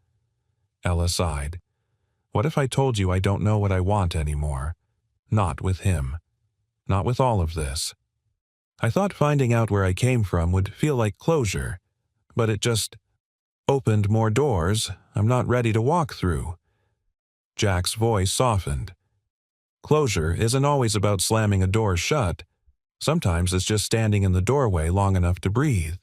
Ella sighed. "What if I told you I don't know what I want anymore? Not with him. Not with all of this. I thought finding out where I came from would feel like closure, but it just opened more doors I'm not ready to walk through." Jack's voice softened. "Closure isn't always about slamming a door shut. Sometimes it's just standing in the doorway long enough to breathe."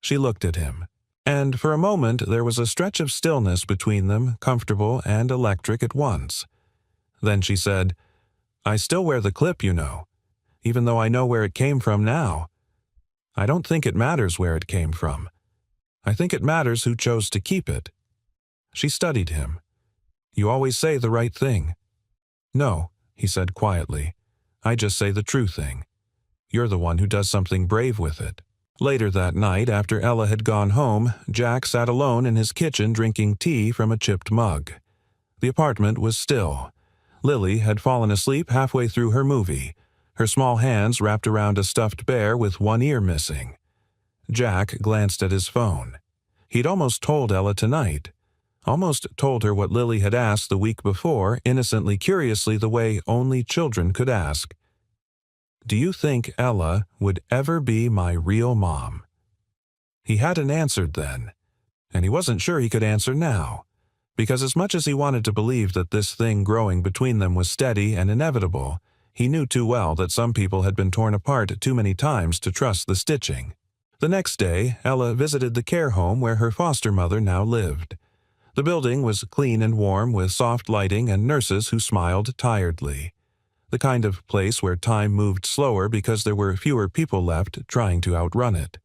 She looked at him, and for a moment there was a stretch of stillness between them, comfortable and electric at once. Then she said, "I still wear the clip, you know, even though I know where it came from now. I don't think it matters where it came from. I think it matters who chose to keep it." She studied him. "You always say the right thing." "No," he said quietly. "I just say the true thing. You're the one who does something brave with it." Later that night, after Ella had gone home, Jack sat alone in his kitchen drinking tea from a chipped mug. The apartment was still. Lily had fallen asleep halfway through her movie, her small hands wrapped around a stuffed bear with one ear missing. Jack glanced at his phone. He'd almost told Ella tonight. Almost told her what Lily had asked the week before, innocently curiously the way only children could ask. "Do you think Ella would ever be my real mom?" He hadn't answered then, and he wasn't sure he could answer now, because as much as he wanted to believe that this thing growing between them was steady and inevitable, he knew too well that some people had been torn apart too many times to trust the stitching. The next day, Ella visited the care home where her foster mother now lived. The building was clean and warm, with soft lighting and nurses who smiled tiredly. The kind of place where time moved slower because there were fewer people left trying to outrun it.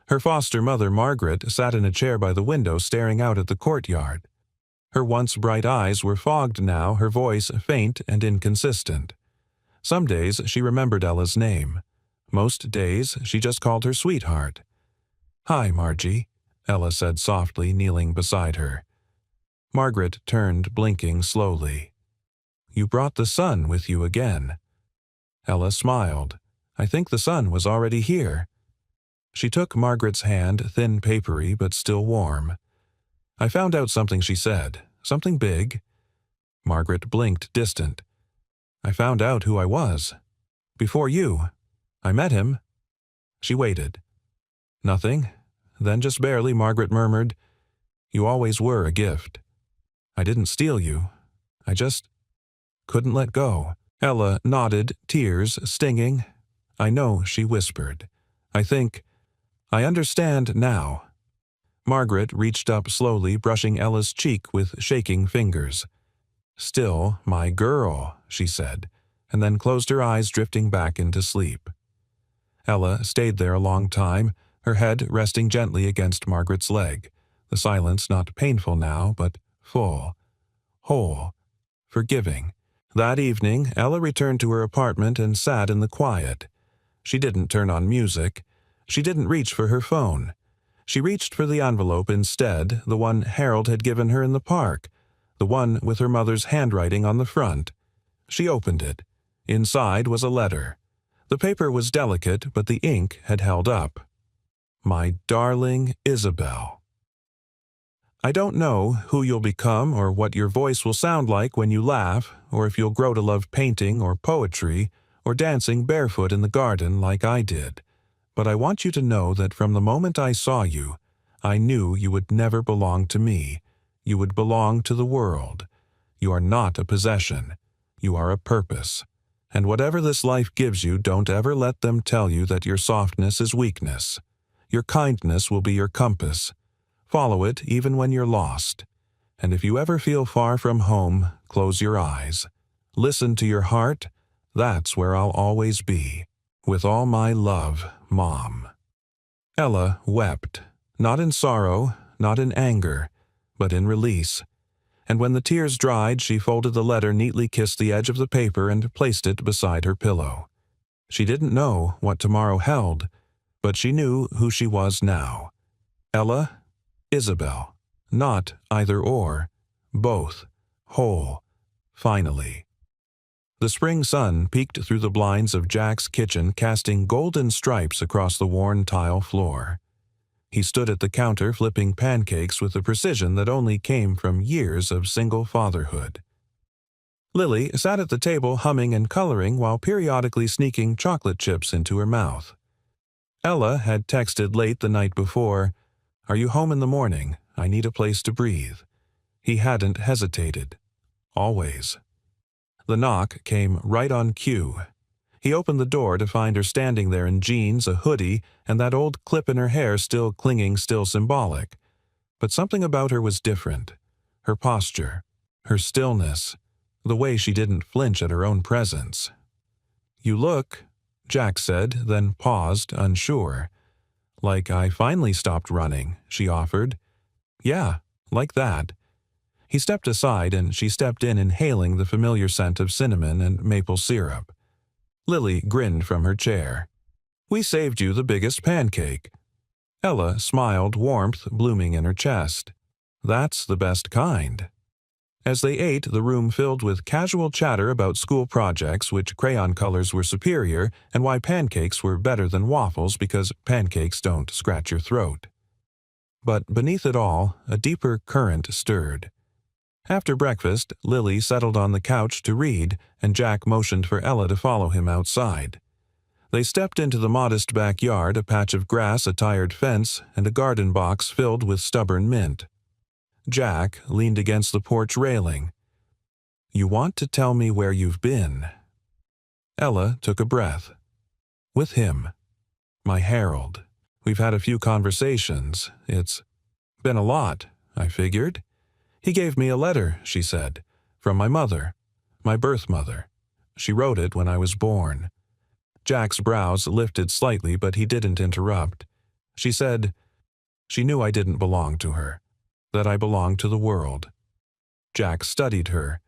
Her foster mother, Margaret, sat in a chair by the window staring out at the courtyard. Her once bright eyes were fogged now, her voice faint and inconsistent. Some days she remembered Ella's name. Most days she just called her sweetheart. "Hi, Margie," Ella said softly, kneeling beside her. Margaret turned, blinking slowly. "You brought the sun with you again." Ella smiled. "I think the sun was already here." She took Margaret's hand, thin, papery, but still warm. "I found out something," she said. "Something big." Margaret blinked, distant. "I found out who I was. Before you. I met him." She waited. "Nothing." Then just barely, Margaret murmured, "You always were a gift. I didn't steal you. I just couldn't let go." Ella nodded, tears stinging. "I know," she whispered. "I think I understand now." Margaret reached up slowly, brushing Ella's cheek with shaking fingers. "Still my girl," she said, and then closed her eyes, drifting back into sleep. Ella stayed there a long time, her head resting gently against Margaret's leg, the silence not painful now, but full, whole, forgiving. That evening, Ella returned to her apartment and sat in the quiet. She didn't turn on music. She didn't reach for her phone. She reached for the envelope instead, the one Harold had given her in the park, the one with her mother's handwriting on the front. She opened it. Inside was a letter. The paper was delicate, but the ink had held up. "My darling Isabel. I don't know who you'll become or what your voice will sound like when you laugh, or if you'll grow to love painting or poetry or dancing barefoot in the garden like I did. But I want you to know that from the moment I saw you, I knew you would never belong to me. You would belong to the world. You are not a possession. You are a purpose. And whatever this life gives you, don't ever let them tell you that your softness is weakness. Your kindness will be your compass. Follow it even when you're lost. And if you ever feel far from home, close your eyes. Listen to your heart. That's where I'll always be. With all my love, Mom." Ella wept, not in sorrow, not in anger, but in release. And when the tears dried, she folded the letter, neatly kissed the edge of the paper, and placed it beside her pillow. She didn't know what tomorrow held, but she knew who she was now. Ella, Isabel. Not either or. Both. Whole. Finally. The spring sun peeked through the blinds of Jack's kitchen, casting golden stripes across the worn tile floor. He stood at the counter flipping pancakes with a precision that only came from years of single fatherhood. Lily sat at the table humming and coloring while periodically sneaking chocolate chips into her mouth. Ella had texted late the night before, "Are you home in the morning? I need a place to breathe." He hadn't hesitated. Always. The knock came right on cue. He opened the door to find her standing there in jeans, a hoodie, and that old clip in her hair still clinging, still symbolic. But something about her was different. Her posture, her stillness, the way she didn't flinch at her own presence. "You look," Jack said, then paused, unsure. "Like I finally stopped running," she offered. "Yeah, like that." He stepped aside and she stepped in, inhaling the familiar scent of cinnamon and maple syrup. Lily grinned from her chair. "We saved you the biggest pancake." Ella smiled, warmth blooming in her chest. "That's the best kind." As they ate, the room filled with casual chatter about school projects, which crayon colors were superior, and why pancakes were better than waffles because pancakes don't scratch your throat. But beneath it all, a deeper current stirred. After breakfast, Lily settled on the couch to read, and Jack motioned for Ella to follow him outside. They stepped into the modest backyard, a patch of grass, a tired fence, and a garden box filled with stubborn mint. Jack leaned against the porch railing. "You want to tell me where you've been?" Ella took a breath. "With him. My Harold. We've had a few conversations. It's been a lot, I figured. He gave me a letter," she said, "from my mother, my birth mother. She wrote it when I was born." Jack's brows lifted slightly, but he didn't interrupt. She said, "She knew I didn't belong to her, that I belonged to the world." Jack studied her.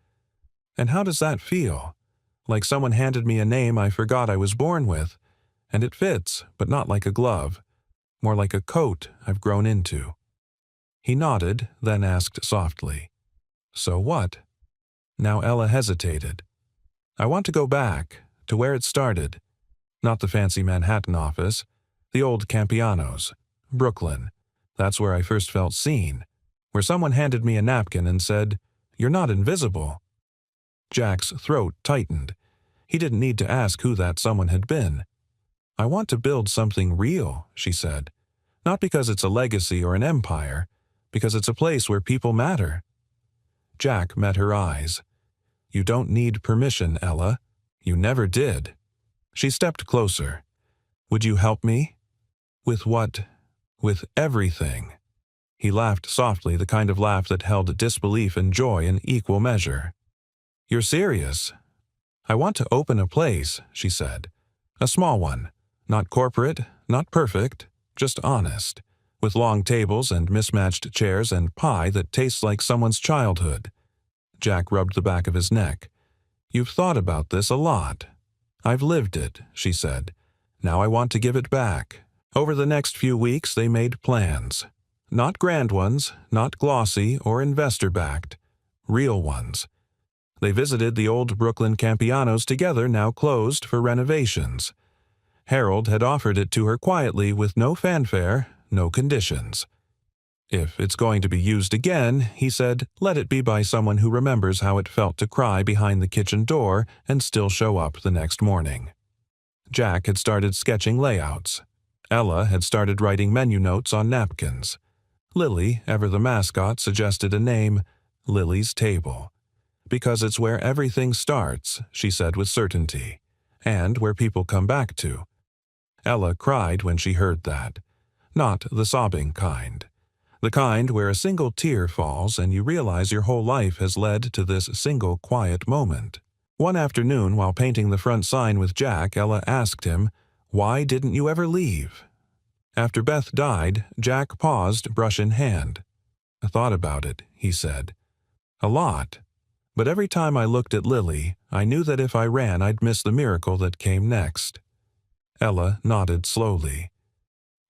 "And how does that feel? Like someone handed me a name I forgot I was born with, and it fits, but not like a glove, more like a coat I've grown into." He nodded, then asked softly, "So what?" Now Ella hesitated. "I want to go back, to where it started. Not the fancy Manhattan office, the old Campiano's, Brooklyn. That's where I first felt seen, where someone handed me a napkin and said, 'You're not invisible.'" Jack's throat tightened. He didn't need to ask who that someone had been. "I want to build something real," she said. "Not because it's a legacy or an empire, because it's a place where people matter." Jack met her eyes. "You don't need permission, Ella. You never did." She stepped closer. "Would you help me?" "With what?" "With everything." He laughed softly, the kind of laugh that held disbelief and joy in equal measure. "You're serious?" "I want to open a place," she said. "A small one. Not corporate, not perfect, just honest. With long tables and mismatched chairs and pie that tastes like someone's childhood." Jack rubbed the back of his neck. "You've thought about this a lot." "I've lived it," she said. "Now I want to give it back." Over the next few weeks they made plans. Not grand ones, not glossy or investor-backed. Real ones. They visited the old Brooklyn Campianos together, now closed for renovations. Harold had offered it to her quietly with no fanfare, no conditions. "If it's going to be used again," he said, "let it be by someone who remembers how it felt to cry behind the kitchen door and still show up the next morning." Jack had started sketching layouts. Ella had started writing menu notes on napkins. Lily, ever the mascot, suggested a name, Lily's Table. "Because it's where everything starts," she said with certainty, "and where people come back to." Ella cried when she heard that. Not the sobbing kind. The kind where a single tear falls and you realize your whole life has led to this single quiet moment. One afternoon, while painting the front sign with Jack, Ella asked him, "Why didn't you ever leave?" After Beth died, Jack paused, brush in hand. "I thought about it," he said. "A lot. But every time I looked at Lily, I knew that if I ran I'd miss the miracle that came next." Ella nodded slowly.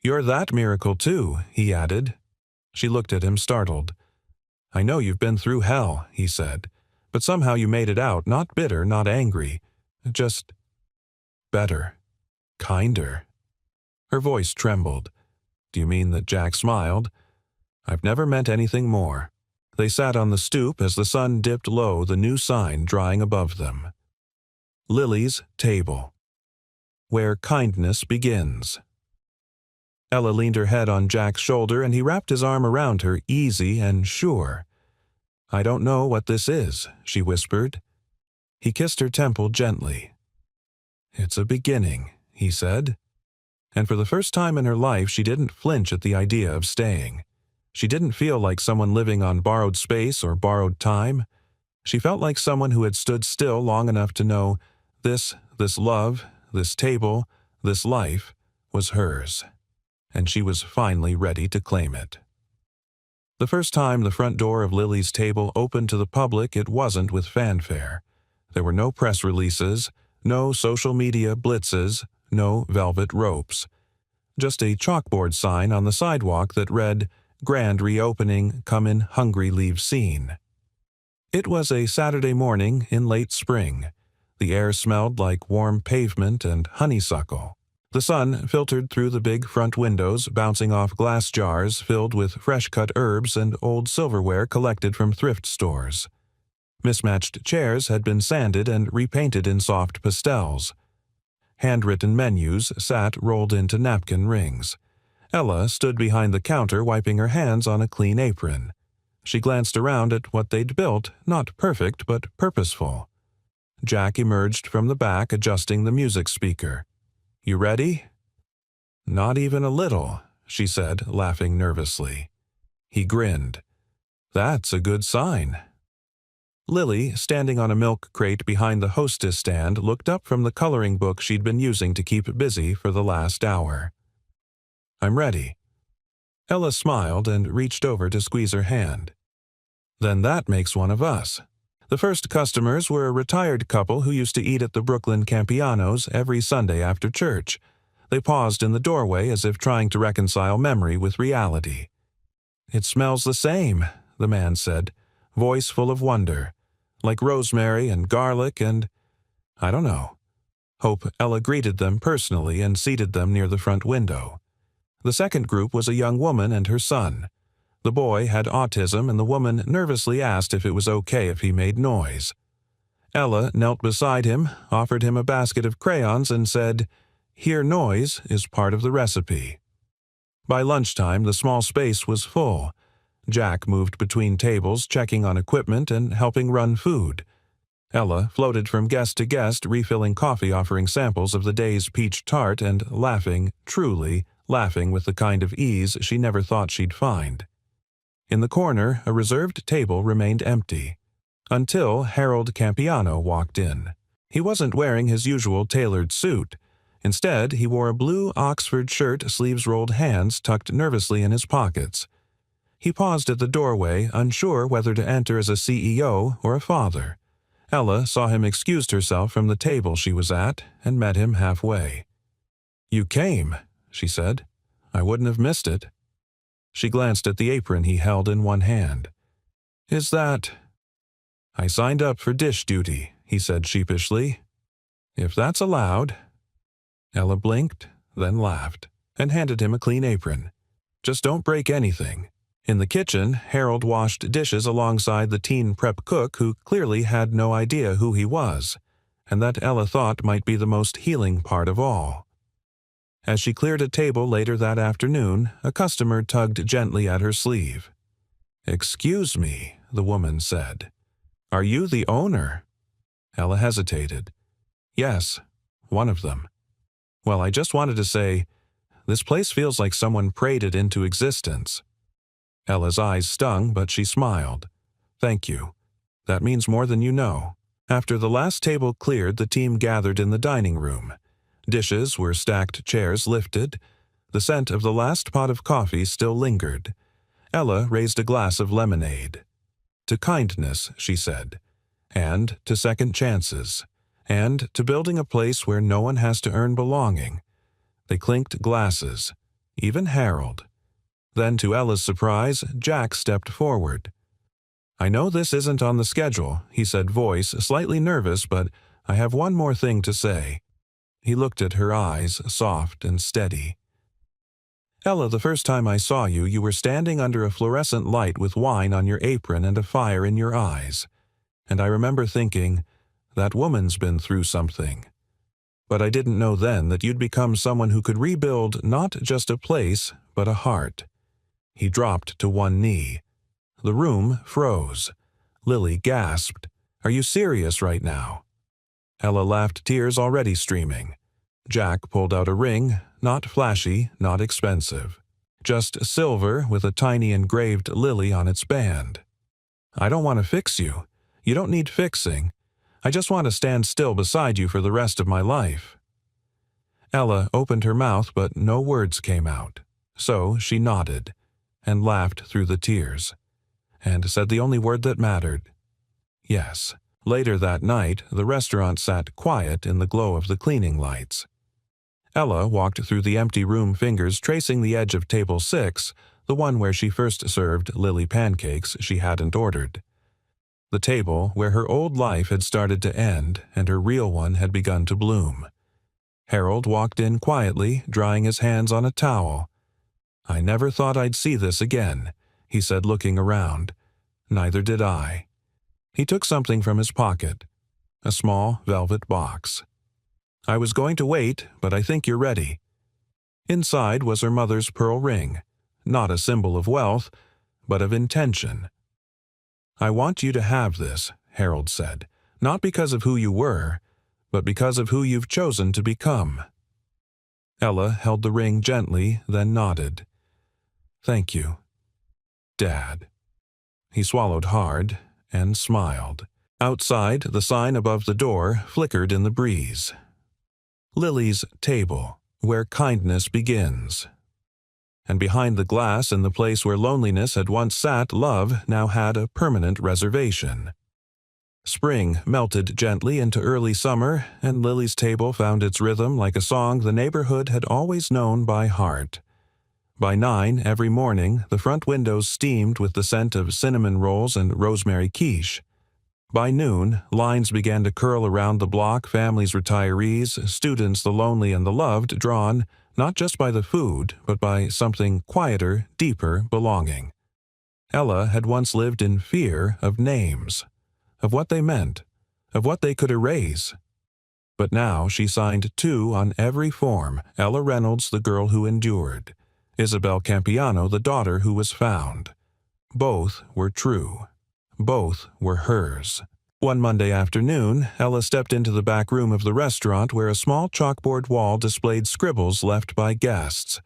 "You're that miracle too," he added. She looked at him startled. "I know you've been through hell," he said, "but somehow you made it out, not bitter, not angry. Just better. Kinder." Her voice trembled. "Do you mean that Jack smiled?" "I've never meant anything more." They sat on the stoop as the sun dipped low, the new sign drying above them. Lily's Table. Where kindness begins. Ella leaned her head on Jack's shoulder and he wrapped his arm around her, easy and sure. "I don't know what this is," she whispered. He kissed her temple gently. "It's a beginning," he said. And for the first time in her life she didn't flinch at the idea of staying. She didn't feel like someone living on borrowed space or borrowed time. She felt like someone who had stood still long enough to know this love, this table, this life was hers. And she was finally ready to claim it. The first time the front door of Lily's Table opened to the public, it wasn't with fanfare. There were no press releases, no social media blitzes, no velvet ropes. Just a chalkboard sign on the sidewalk that read, "Grand reopening, come in hungry, leave seen." It was a Saturday morning in late spring. The air smelled like warm pavement and honeysuckle. The sun filtered through the big front windows, bouncing off glass jars filled with fresh-cut herbs and old silverware collected from thrift stores. Mismatched chairs had been sanded and repainted in soft pastels. Handwritten menus sat rolled into napkin rings. Ella stood behind the counter wiping her hands on a clean apron. She glanced around at what they'd built, not perfect but purposeful. Jack emerged from the back, adjusting the music speaker. "You ready?" "Not even a little," she said, laughing nervously. He grinned. "That's a good sign." Lily, standing on a milk crate behind the hostess stand, looked up from the coloring book she'd been using to keep busy for the last hour. "I'm ready." Ella smiled and reached over to squeeze her hand. "Then that makes one of us." The first customers were a retired couple who used to eat at the Brooklyn Campianos every Sunday after church. They paused in the doorway as if trying to reconcile memory with reality. "It smells the same," the man said, voice full of wonder. "Like rosemary and garlic and I don't know." Hope Ella greeted them personally and seated them near the front window. The second group was a young woman and her son. The boy had autism, and the woman nervously asked if it was okay if he made noise. Ella knelt beside him, offered him a basket of crayons, and said, "Hear noise is part of the recipe." By lunchtime, the small space was full. Jack moved between tables, checking on equipment and helping run food. Ella floated from guest to guest, refilling coffee, offering samples of the day's peach tart, and laughing, truly laughing with the kind of ease she never thought she'd find. In the corner, a reserved table remained empty, until Harold Campiano walked in. He wasn't wearing his usual tailored suit. Instead, he wore a blue Oxford shirt, sleeves rolled, hands tucked nervously in his pockets. He paused at the doorway, unsure whether to enter as a CEO or a father. Ella saw him excused herself from the table she was at and met him halfway. "You came," she said. "I wouldn't have missed it." She glanced at the apron he held in one hand. "Is that—" "I signed up for dish duty," he said sheepishly. "If that's allowed." Ella blinked, then laughed, and handed him a clean apron. "Just don't break anything." In the kitchen, Harold washed dishes alongside the teen prep cook who clearly had no idea who he was, and that Ella thought might be the most healing part of all. As she cleared a table later that afternoon, a customer tugged gently at her sleeve. "Excuse me," the woman said. "Are you the owner?" Ella hesitated. "Yes, one of them." "Well, I just wanted to say, this place feels like someone prayed it into existence." Ella's eyes stung, but she smiled. "Thank you. That means more than you know." After the last table cleared, the team gathered in the dining room. Dishes were stacked, chairs lifted. The scent of the last pot of coffee still lingered. Ella raised a glass of lemonade. "To kindness," she said, "and to second chances, and to building a place where no one has to earn belonging." They clinked glasses, even Harold. Then, to Ella's surprise, Jack stepped forward. "I know this isn't on the schedule," he said, voice slightly nervous, "but I have one more thing to say." He looked at her eyes, soft and steady. "Ella, the first time I saw you, you were standing under a fluorescent light with wine on your apron and a fire in your eyes. And I remember thinking, that woman's been through something. But I didn't know then that you'd become someone who could rebuild not just a place, but a heart." He dropped to one knee. The room froze. Lily gasped, "Are you serious right now?" Ella laughed, tears already streaming. Jack pulled out a ring, not flashy, not expensive. Just silver with a tiny engraved lily on its band. "I don't want to fix you. You don't need fixing. I just want to stand still beside you for the rest of my life." Ella opened her mouth, but no words came out. So she nodded, and laughed through the tears, and said the only word that mattered. Yes. Later that night, the restaurant sat quiet in the glow of the cleaning lights. Ella walked through the empty room, fingers tracing the edge of table 6, the one where she first served Lily pancakes she hadn't ordered. The table where her old life had started to end and her real one had begun to bloom. Harold walked in quietly, drying his hands on a towel. "I never thought I'd see this again," he said, looking around. "Neither did I." He took something from his pocket, a small velvet box. "I was going to wait, but I think you're ready." Inside was her mother's pearl ring, not a symbol of wealth, but of intention. "I want you to have this," Harold said, "not because of who you were, but because of who you've chosen to become." Ella held the ring gently, then nodded. "Thank you, Dad." He swallowed hard and smiled. Outside, the sign above the door flickered in the breeze. "Lily's Table, where kindness begins." And behind the glass, in the place where loneliness had once sat, love now had a permanent reservation. Spring melted gently into early summer, and Lily's Table found its rhythm like a song the neighborhood had always known by heart. By 9 every morning, the front windows steamed with the scent of cinnamon rolls and rosemary quiche. By noon, lines began to curl around the block, families, retirees, students, the lonely and the loved, drawn not just by the food, but by something quieter, deeper belonging. Ella had once lived in fear of names, of what they meant, of what they could erase. But now she signed 2 on every form: Ella Reynolds, the girl who endured; Isabel Campiano, the daughter who was found. Both were true. Both were hers. One Monday afternoon, Ella stepped into the back room of the restaurant where a small chalkboard wall displayed scribbles left by guests.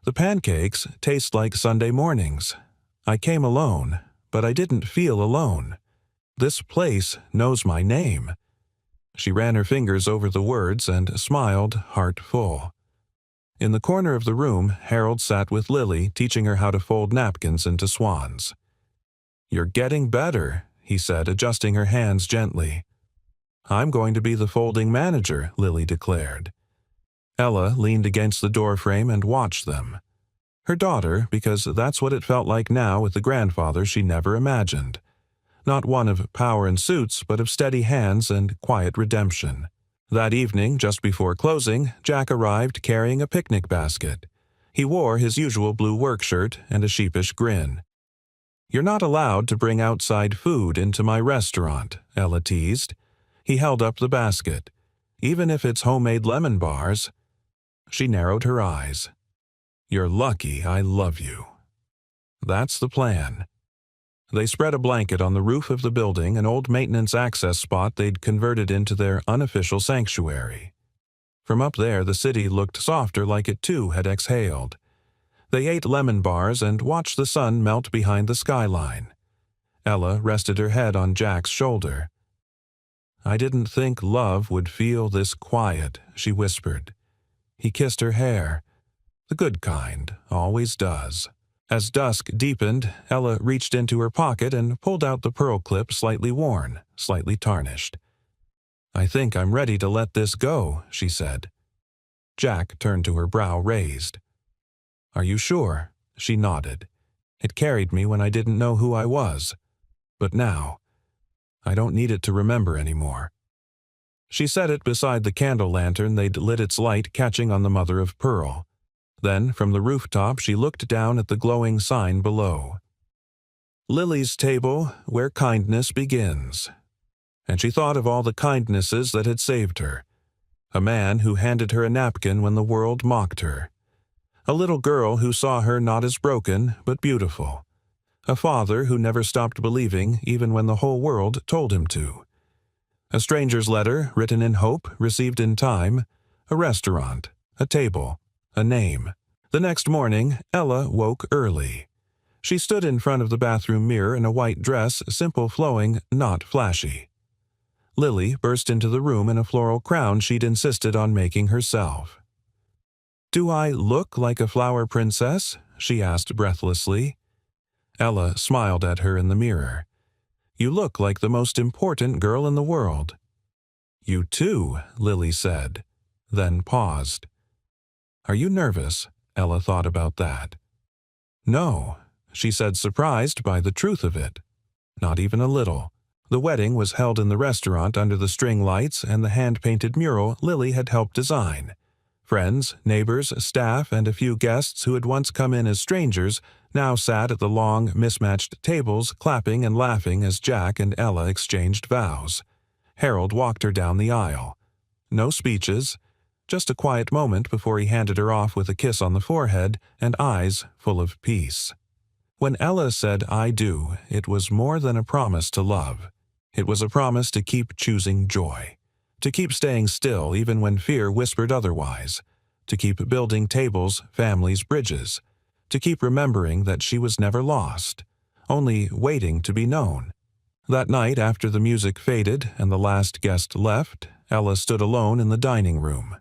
"The pancakes taste like Sunday mornings. I came alone, but I didn't feel alone. This place knows my name." She ran her fingers over the words and smiled, heart full. In the corner of the room, Harold sat with Lily, teaching her how to fold napkins into swans. "You're getting better," he said, adjusting her hands gently. "I'm going to be the folding manager," Lily declared. Ella leaned against the doorframe and watched them. Her daughter, because that's what it felt like now with the grandfather she never imagined. Not one of power and suits, but of steady hands and quiet redemption. That evening, just before closing, Jack arrived carrying a picnic basket. He wore his usual blue work shirt and a sheepish grin. "You're not allowed to bring outside food into my restaurant," Ella teased. He held up the basket. "Even if it's homemade lemon bars." She narrowed her eyes. "You're lucky I love you." "That's the plan." They spread a blanket on the roof of the building, an old maintenance access spot they'd converted into their unofficial sanctuary. From up there, the city looked softer, like it too had exhaled. They ate lemon bars and watched the sun melt behind the skyline. Ella rested her head on Jack's shoulder. "I didn't think love would feel this quiet," she whispered. He kissed her hair. "The good kind always does." As dusk deepened, Ella reached into her pocket and pulled out the pearl clip, slightly worn, slightly tarnished. "I think I'm ready to let this go," she said. Jack turned to her, brow raised. "Are you sure?" She nodded. "It carried me when I didn't know who I was. But now, I don't need it to remember anymore." She set it beside the candle lantern they'd lit, its light catching on the mother of pearl. Then, from the rooftop, she looked down at the glowing sign below. "Lily's table, where kindness begins." And she thought of all the kindnesses that had saved her. A man who handed her a napkin when the world mocked her. A little girl who saw her not as broken, but beautiful. A father who never stopped believing even when the whole world told him to. A stranger's letter, written in hope, received in time. A restaurant. A table. A name. The next morning, Ella woke early. She stood in front of the bathroom mirror in a white dress, simple flowing, not flashy. Lily burst into the room in a floral crown she'd insisted on making herself. "Do I look like a flower princess?" she asked breathlessly. Ella smiled at her in the mirror. "You look like the most important girl in the world." "You too," Lily said, then paused. "Are you nervous?" Ella thought about that. "No," she said, surprised by the truth of it. "Not even a little." The wedding was held in the restaurant under the string lights and the hand-painted mural Lily had helped design. Friends, neighbors, staff, and a few guests who had once come in as strangers now sat at the long, mismatched tables, clapping and laughing as Jack and Ella exchanged vows. Harold walked her down the aisle. No speeches, just a quiet moment before he handed her off with a kiss on the forehead and eyes full of peace. When Ella said "I do," it was more than a promise to love. It was a promise to keep choosing joy, to keep staying still even when fear whispered otherwise, to keep building tables, families, bridges, to keep remembering that she was never lost, only waiting to be known. That night, after the music faded and the last guest left, Ella stood alone in the dining room.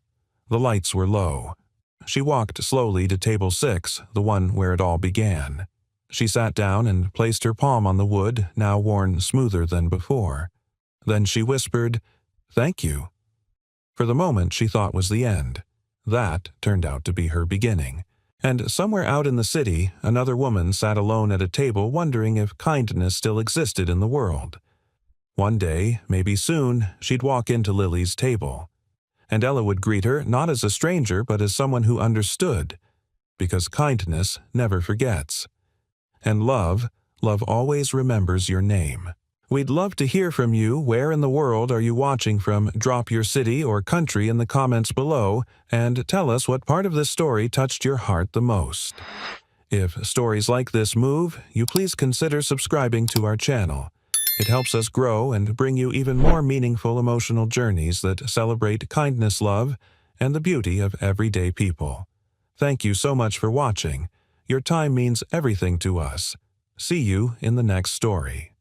The lights were low. She walked slowly to table 6, the one where it all began. She sat down and placed her palm on the wood, now worn smoother than before. Then she whispered, "Thank you." For the moment she thought was the end. That turned out to be her beginning. And somewhere out in the city, another woman sat alone at a table wondering if kindness still existed in the world. One day, maybe soon, she'd walk into Lily's table. And Ella would greet her not as a stranger but as someone who understood. Because kindness never forgets. And love always remembers your name. We'd love to hear from you. Where in the world are you watching from? Drop your city or country in the comments below and tell us what part of this story touched your heart the most. If stories like this move, you please consider subscribing to our channel. It helps us grow and bring you even more meaningful emotional journeys that celebrate kindness, love, and the beauty of everyday people. Thank you so much for watching. Your time means everything to us. See you in the next story.